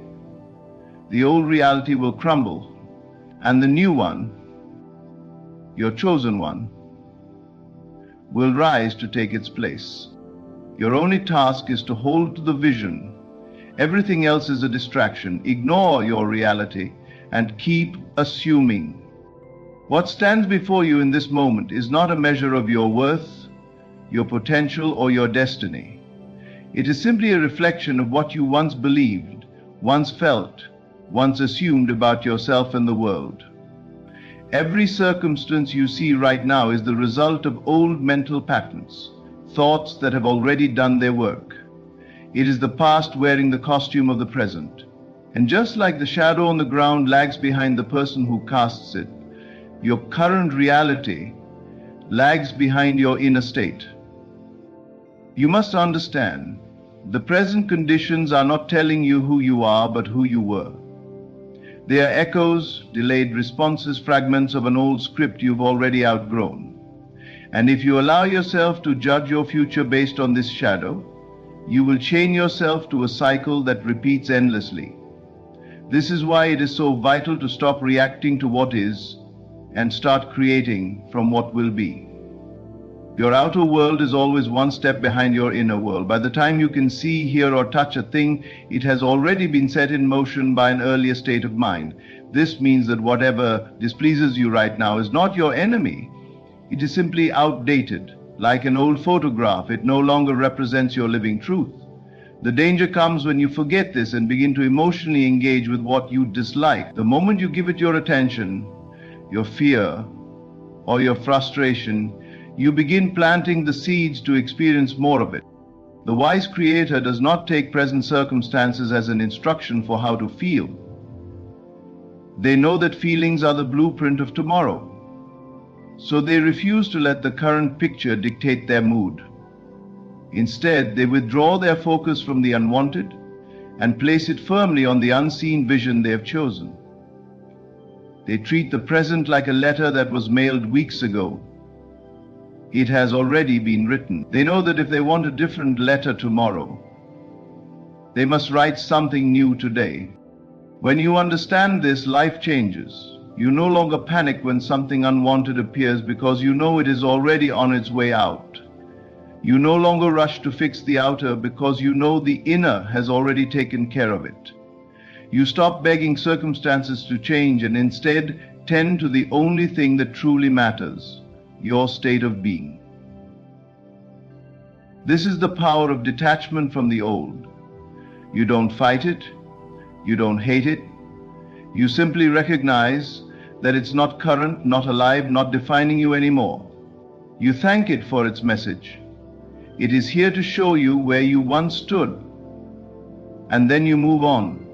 the old reality will crumble, and the new one, your chosen one, will rise to take its place. Your only task is to hold to the vision. Everything else is a distraction. Ignore your reality and keep assuming. What stands before you in this moment is not a measure of your worth, your potential, or your destiny. It is simply a reflection of what you once believed, once felt, once assumed about yourself and the world. Every circumstance you see right now is the result of old mental patterns, thoughts that have already done their work. It is the past wearing the costume of the present. And just like the shadow on the ground lags behind the person who casts it, your current reality lags behind your inner state. You must understand, the present conditions are not telling you who you are, but who you were. They are echoes, delayed responses, fragments of an old script you've already outgrown. And if you allow yourself to judge your future based on this shadow, you will chain yourself to a cycle that repeats endlessly. This is why it is so vital to stop reacting to what is and start creating from what will be. Your outer world is always one step behind your inner world. By the time you can see, hear, or touch a thing, it has already been set in motion by an earlier state of mind. This means that whatever displeases you right now is not your enemy. It is simply outdated. Like an old photograph, it no longer represents your living truth. The danger comes when you forget this and begin to emotionally engage with what you dislike. The moment you give it your attention, your fear, or your frustration, you begin planting the seeds to experience more of it. The wise creator does not take present circumstances as an instruction for how to feel. They know that feelings are the blueprint of tomorrow. So they refuse to let the current picture dictate their mood. Instead, they withdraw their focus from the unwanted and place it firmly on the unseen vision they have chosen. They treat the present like a letter that was mailed weeks ago. It has already been written. They know that if they want a different letter tomorrow, they must write something new today. When you understand this, life changes. You no longer panic when something unwanted appears because you know it is already on its way out. You no longer rush to fix the outer because you know the inner has already taken care of it. You stop begging circumstances to change and instead tend to the only thing that truly matters: your state of being. This is the power of detachment from the old. You don't fight it, you don't hate it, you simply recognize that it's not current, not alive, not defining you anymore. You thank it for its message. It is here to show you where you once stood, and then you move on.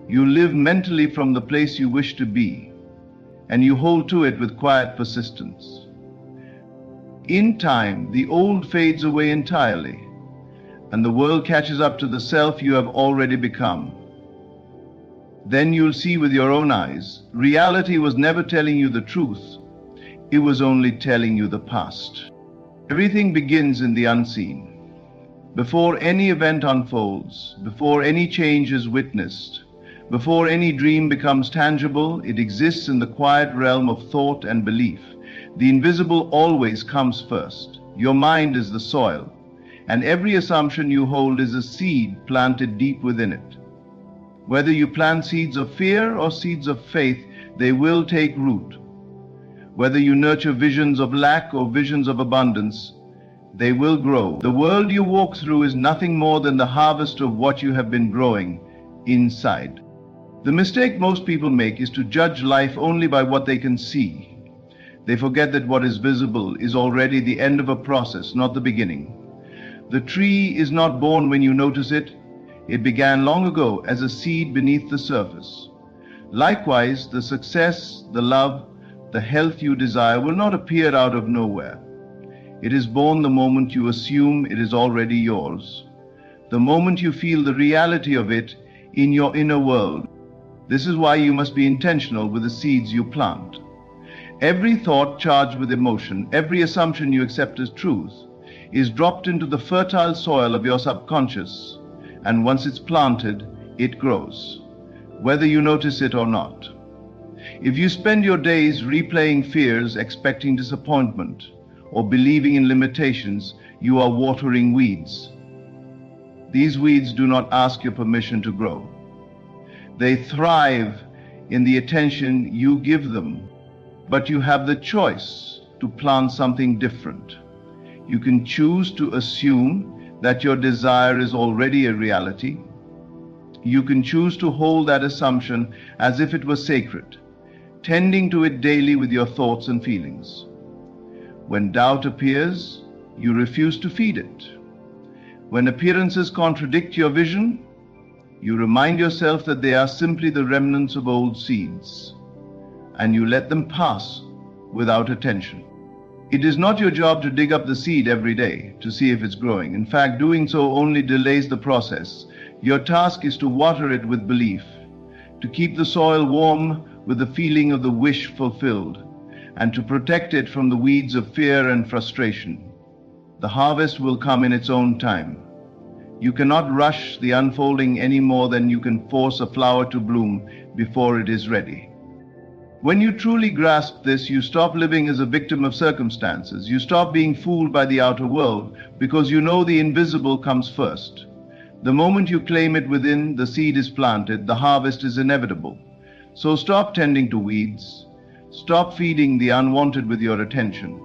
You live mentally from the place you wish to be, and you hold to it with quiet persistence. In time, the old fades away entirely, and the world catches up to the self you have already become. Then you'll see with your own eyes, reality was never telling you the truth, it was only telling you the past. Everything begins in the unseen. Before any event unfolds, before any change is witnessed, before any dream becomes tangible, it exists in the quiet realm of thought and belief. The invisible always comes first. Your mind is the soil, and every assumption you hold is a seed planted deep within it. Whether you plant seeds of fear or seeds of faith, they will take root. Whether you nurture visions of lack or visions of abundance, they will grow. The world you walk through is nothing more than the harvest of what you have been growing inside. The mistake most people make is to judge life only by what they can see. They forget that what is visible is already the end of a process, not the beginning. The tree is not born when you notice it. It began long ago as a seed beneath the surface. Likewise, the success, the love, the health you desire will not appear out of nowhere. It is born the moment you assume it is already yours, the moment you feel the reality of it in your inner world. This is why you must be intentional with the seeds you plant. Every thought charged with emotion, every assumption you accept as truth, is dropped into the fertile soil of your subconscious, and once it's planted, it grows, whether you notice it or not. If you spend your days replaying fears, expecting disappointment, or believing in limitations, you are watering weeds. These weeds do not ask your permission to grow. They thrive in the attention you give them, but you have the choice to plant something different. You can choose to assume that your desire is already a reality. You can choose to hold that assumption as if it was sacred, tending to it daily with your thoughts and feelings. When doubt appears, you refuse to feed it. When appearances contradict your vision, you remind yourself that they are simply the remnants of old seeds, and you let them pass without attention. It is not your job to dig up the seed every day to see if it's growing. In fact, doing so only delays the process. Your task is to water it with belief, to keep the soil warm with the feeling of the wish fulfilled, and to protect it from the weeds of fear and frustration. The harvest will come in its own time. You cannot rush the unfolding any more than you can force a flower to bloom before it is ready. When you truly grasp this, you stop living as a victim of circumstances. You stop being fooled by the outer world because you know the invisible comes first. The moment you claim it within, the seed is planted, the harvest is inevitable. So stop tending to weeds. Stop feeding the unwanted with your attention.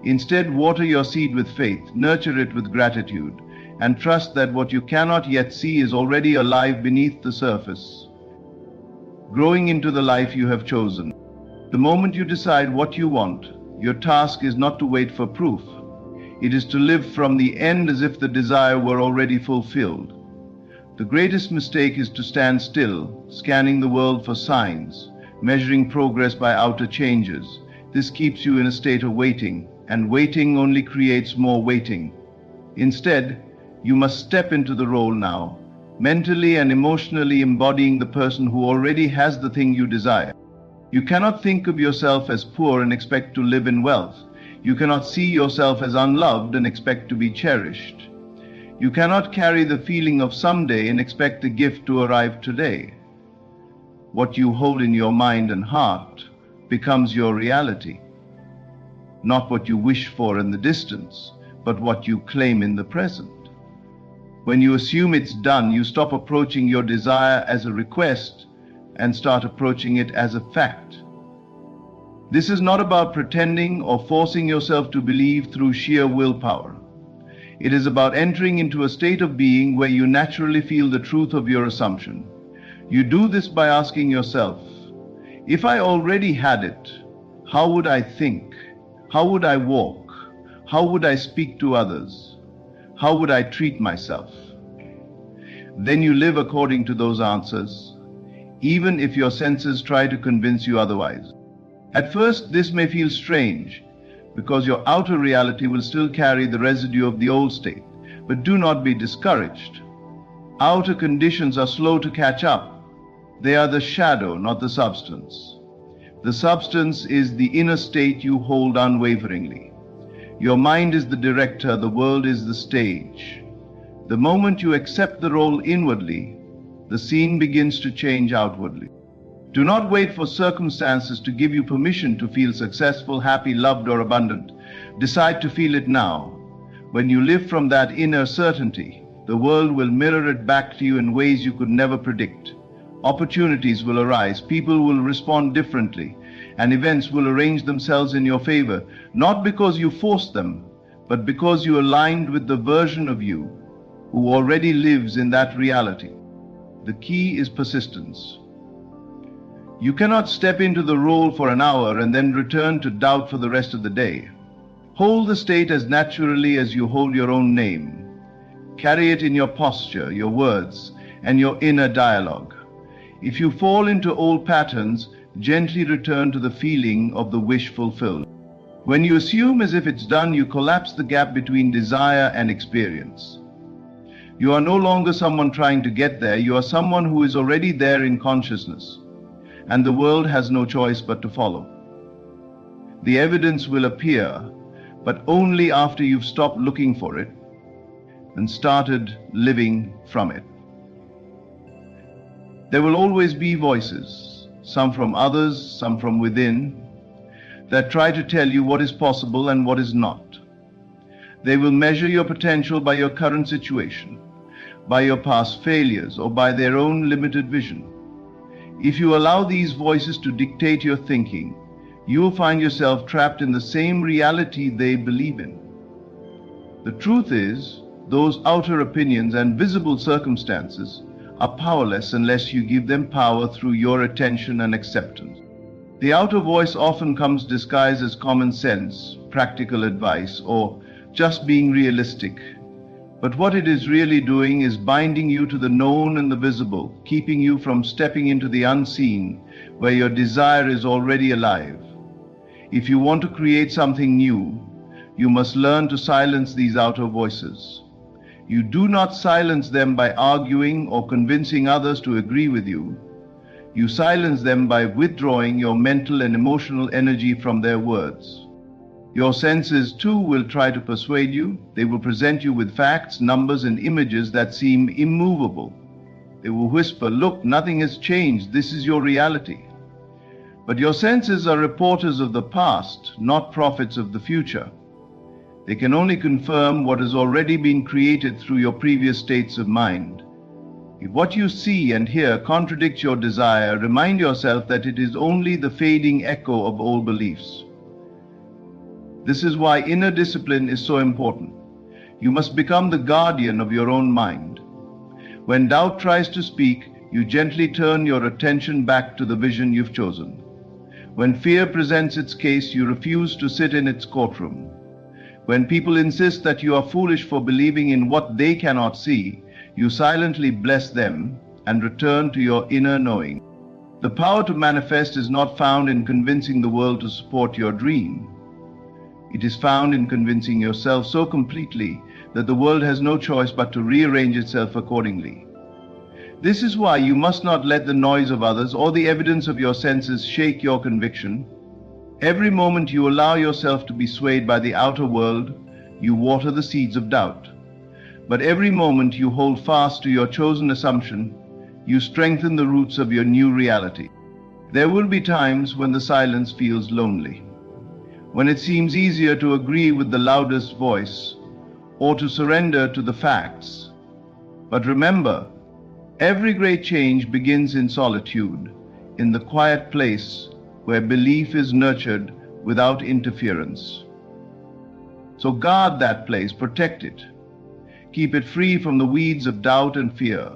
Instead, water your seed with faith, nurture it with gratitude, and trust that what you cannot yet see is already alive beneath the surface, growing into the life you have chosen. The moment you decide what you want, your task is not to wait for proof. It is to live from the end as if the desire were already fulfilled. The greatest mistake is to stand still, scanning the world for signs, measuring progress by outer changes. This keeps you in a state of waiting, and waiting only creates more waiting. Instead, you must step into the role now, mentally and emotionally embodying the person who already has the thing you desire. You cannot think of yourself as poor and expect to live in wealth. You cannot see yourself as unloved and expect to be cherished. You cannot carry the feeling of someday and expect the gift to arrive today. What you hold in your mind and heart becomes your reality. Not what you wish for in the distance, but what you claim in the present. When you assume it's done, you stop approaching your desire as a request and start approaching it as a fact. This is not about pretending or forcing yourself to believe through sheer willpower. It is about entering into a state of being where you naturally feel the truth of your assumption. You do this by asking yourself, if I already had it, how would I think? How would I walk? How would I speak to others? How would I treat myself? Then you live according to those answers, even if your senses try to convince you otherwise. At first, this may feel strange, because your outer reality will still carry the residue of the old state. But do not be discouraged. Outer conditions are slow to catch up. They are the shadow, not the substance. The substance is the inner state you hold unwaveringly. Your mind is the director, the world is the stage. The moment you accept the role inwardly, the scene begins to change outwardly. Do not wait for circumstances to give you permission to feel successful, happy, loved, or abundant. Decide to feel it now. When you live from that inner certainty, the world will mirror it back to you in ways you could never predict. Opportunities will arise, people will respond differently, and events will arrange themselves in your favor, not because you forced them, but because you aligned with the version of you who already lives in that reality. The key is persistence. You cannot step into the role for an hour and then return to doubt for the rest of the day. Hold the state as naturally as you hold your own name. Carry it in your posture, your words, and your inner dialogue. If you fall into old patterns, gently return to the feeling of the wish fulfilled. When you assume as if it's done, you collapse the gap between desire and experience. You are no longer someone trying to get there, you are someone who is already there in consciousness. And the world has no choice but to follow. The evidence will appear, but only after you've stopped looking for it and started living from it. There will always be voices, some from others, some from within, that try to tell you what is possible and what is not. They will measure your potential by your current situation, by your past failures, or by their own limited vision. If you allow these voices to dictate your thinking, you will find yourself trapped in the same reality they believe in. The truth is, those outer opinions and visible circumstances are powerless unless you give them power through your attention and acceptance. The outer voice often comes disguised as common sense, practical advice, or just being realistic. But what it is really doing is binding you to the known and the visible, keeping you from stepping into the unseen, where your desire is already alive. If you want to create something new, you must learn to silence these outer voices. You do not silence them by arguing or convincing others to agree with you. You silence them by withdrawing your mental and emotional energy from their words. Your senses too will try to persuade you. They will present you with facts, numbers, and images that seem immovable. They will whisper, "Look, nothing has changed. This is your reality." But your senses are reporters of the past, not prophets of the future. They can only confirm what has already been created through your previous states of mind. If what you see and hear contradicts your desire, remind yourself that it is only the fading echo of old beliefs. This is why inner discipline is so important. You must become the guardian of your own mind. When doubt tries to speak, you gently turn your attention back to the vision you've chosen. When fear presents its case, you refuse to sit in its courtroom. When people insist that you are foolish for believing in what they cannot see, you silently bless them and return to your inner knowing. The power to manifest is not found in convincing the world to support your dream. It is found in convincing yourself so completely that the world has no choice but to rearrange itself accordingly. This is why you must not let the noise of others or the evidence of your senses shake your conviction. Every moment you allow yourself to be swayed by the outer world, you water the seeds of doubt. But every moment you hold fast to your chosen assumption, you strengthen the roots of your new reality. There will be times when the silence feels lonely, when it seems easier to agree with the loudest voice or to surrender to the facts. But remember, every great change begins in solitude, in the quiet place where belief is nurtured without interference. So guard that place, protect it. Keep it free from the weeds of doubt and fear.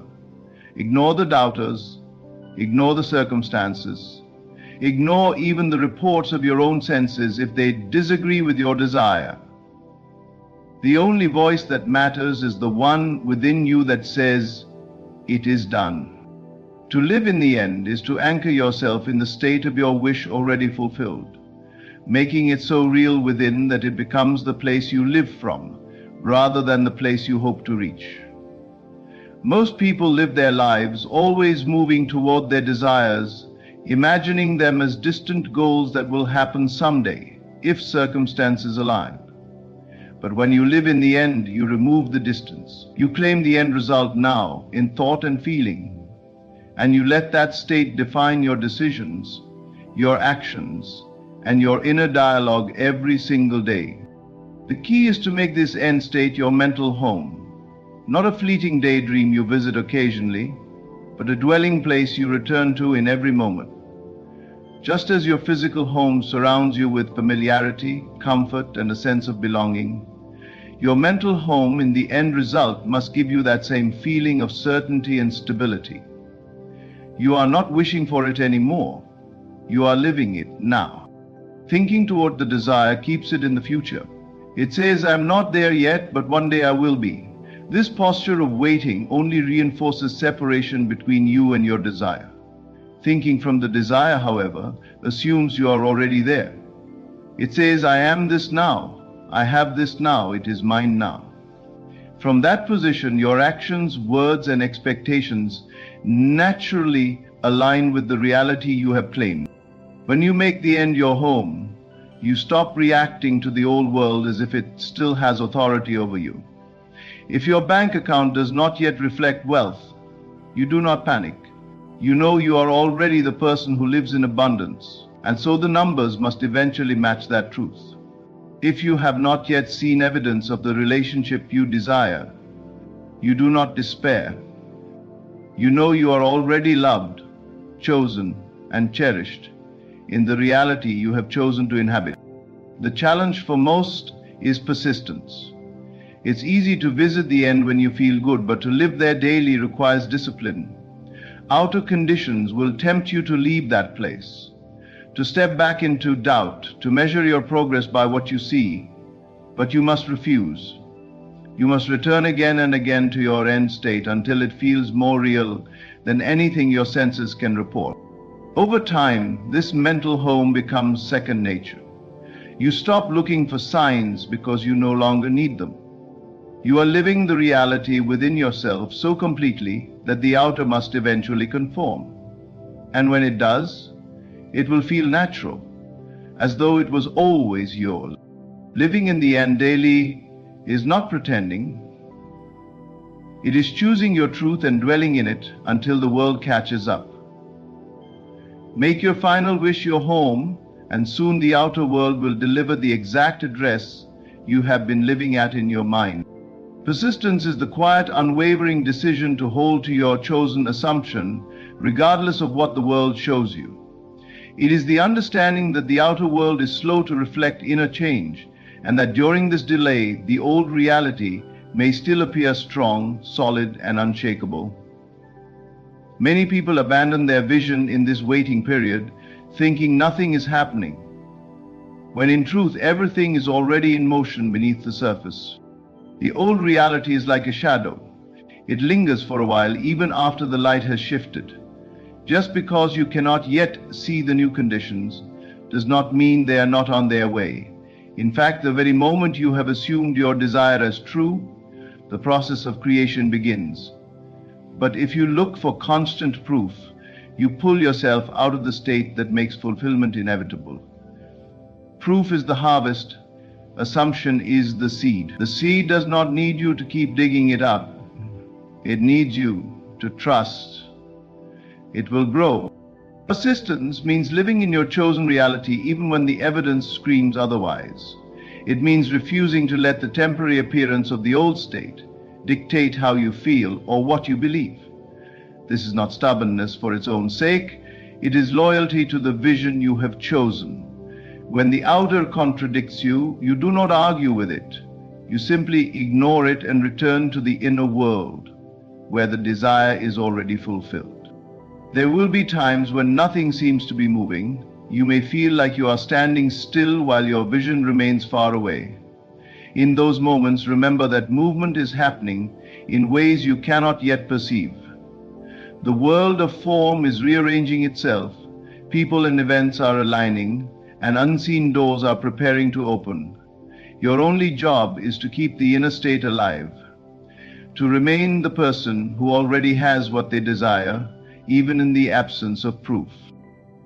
Ignore the doubters, ignore the circumstances, ignore even the reports of your own senses if they disagree with your desire. The only voice that matters is the one within you that says, "It is done." To live in the end is to anchor yourself in the state of your wish already fulfilled, making it so real within that it becomes the place you live from, rather than the place you hope to reach. Most people live their lives always moving toward their desires, imagining them as distant goals that will happen someday, if circumstances align. But when you live in the end, you remove the distance. You claim the end result now, in thought and feeling, and you let that state define your decisions, your actions, and your inner dialogue every single day. The key is to make this end state your mental home, not a fleeting daydream you visit occasionally, but a dwelling place you return to in every moment. Just as your physical home surrounds you with familiarity, comfort, and a sense of belonging, your mental home in the end result must give you that same feeling of certainty and stability. You are not wishing for it anymore. You are living it now. Thinking toward the desire keeps it in the future. It says, "I'm not there yet, but one day I will be." This posture of waiting only reinforces separation between you and your desire. Thinking from the desire, however, assumes you are already there. It says, "I am this now. I have this now. It is mine now." From that position, your actions, words, and expectations naturally align with the reality you have claimed. When you make the end your home, you stop reacting to the old world as if it still has authority over you. If your bank account does not yet reflect wealth, you do not panic. You know you are already the person who lives in abundance, and so the numbers must eventually match that truth. If you have not yet seen evidence of the relationship you desire, you do not despair. You know you are already loved, chosen, and cherished in the reality you have chosen to inhabit. The challenge for most is persistence. It's easy to visit the end when you feel good, but to live there daily requires discipline. Outer conditions will tempt you to leave that place, to step back into doubt, to measure your progress by what you see, but you must refuse. You must return again and again to your end state until it feels more real than anything your senses can report. Over time, this mental home becomes second nature. You stop looking for signs because you no longer need them. You are living the reality within yourself so completely that the outer must eventually conform. And when it does, it will feel natural, as though it was always yours. Living in the end daily is not pretending. It is choosing your truth and dwelling in it until the world catches up. Make your final wish your home, and soon the outer world will deliver the exact address you have been living at in your mind. Persistence is the quiet, unwavering decision to hold to your chosen assumption, regardless of what the world shows you. It is the understanding that the outer world is slow to reflect inner change, and that during this delay, the old reality may still appear strong, solid, and unshakable. Many people abandon their vision in this waiting period, thinking nothing is happening, when in truth everything is already in motion beneath the surface. The old reality is like a shadow. It lingers for a while even after the light has shifted. Just because you cannot yet see the new conditions does not mean they are not on their way. In fact, the very moment you have assumed your desire as true, the process of creation begins. But if you look for constant proof, you pull yourself out of the state that makes fulfillment inevitable. Proof is the harvest, assumption is the seed. The seed does not need you to keep digging it up. It needs you to trust. It will grow. Persistence means living in your chosen reality even when the evidence screams otherwise. It means refusing to let the temporary appearance of the old state dictate how you feel or what you believe. This is not stubbornness for its own sake. It is loyalty to the vision you have chosen. When the outer contradicts you, you do not argue with it. You simply ignore it and return to the inner world, where the desire is already fulfilled. There will be times when nothing seems to be moving. You may feel like you are standing still while your vision remains far away. In those moments, remember that movement is happening in ways you cannot yet perceive. The world of form is rearranging itself, people and events are aligning, and unseen doors are preparing to open. Your only job is to keep the inner state alive, to remain the person who already has what they desire, even in the absence of proof.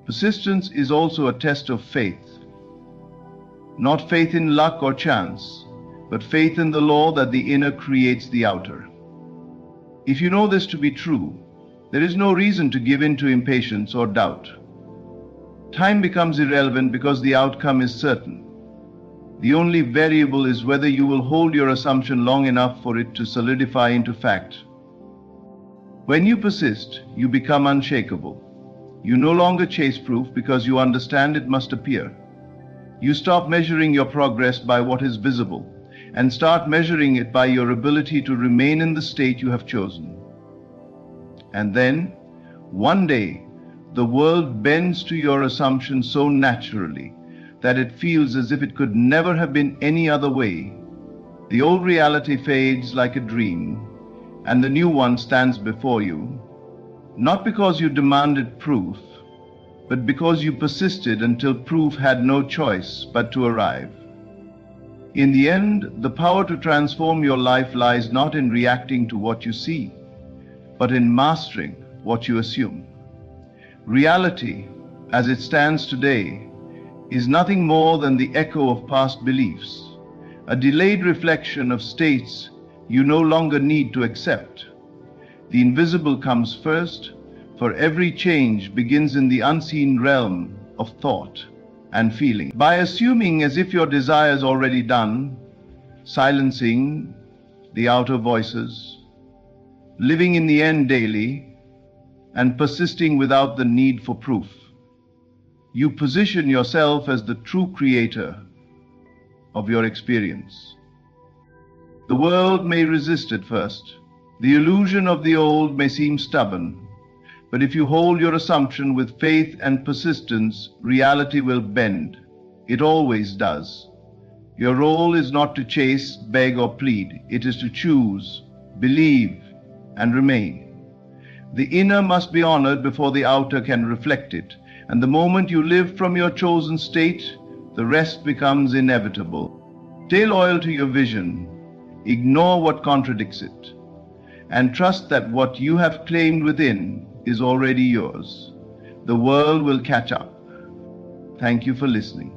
Persistence is also a test of faith. Not faith in luck or chance, but faith in the law that the inner creates the outer. If you know this to be true, there is no reason to give in to impatience or doubt. Time becomes irrelevant because the outcome is certain. The only variable is whether you will hold your assumption long enough for it to solidify into fact. When you persist, you become unshakable. You no longer chase proof because you understand it must appear. You stop measuring your progress by what is visible and start measuring it by your ability to remain in the state you have chosen. And then, one day, the world bends to your assumption so naturally that it feels as if it could never have been any other way. The old reality fades like a dream, and the new one stands before you, not because you demanded proof, but because you persisted until proof had no choice but to arrive. In the end, the power to transform your life lies not in reacting to what you see, but in mastering what you assume. Reality, as it stands today, is nothing more than the echo of past beliefs, a delayed reflection of states you no longer need to accept. The invisible comes first, for every change begins in the unseen realm of thought and feeling. By assuming as if your desire is already done, silencing the outer voices, living in the end daily, and persisting without the need for proof, you position yourself as the true creator of your experience. The world may resist at first. The illusion of the old may seem stubborn, but if you hold your assumption with faith and persistence, reality will bend. It always does. Your role is not to chase, beg, or plead. It is to choose, believe, and remain. The inner must be honored before the outer can reflect it, and the moment you live from your chosen state, the rest becomes inevitable. Stay loyal to your vision, ignore what contradicts it, and trust that what you have claimed within is already yours. The world will catch up. Thank you for listening.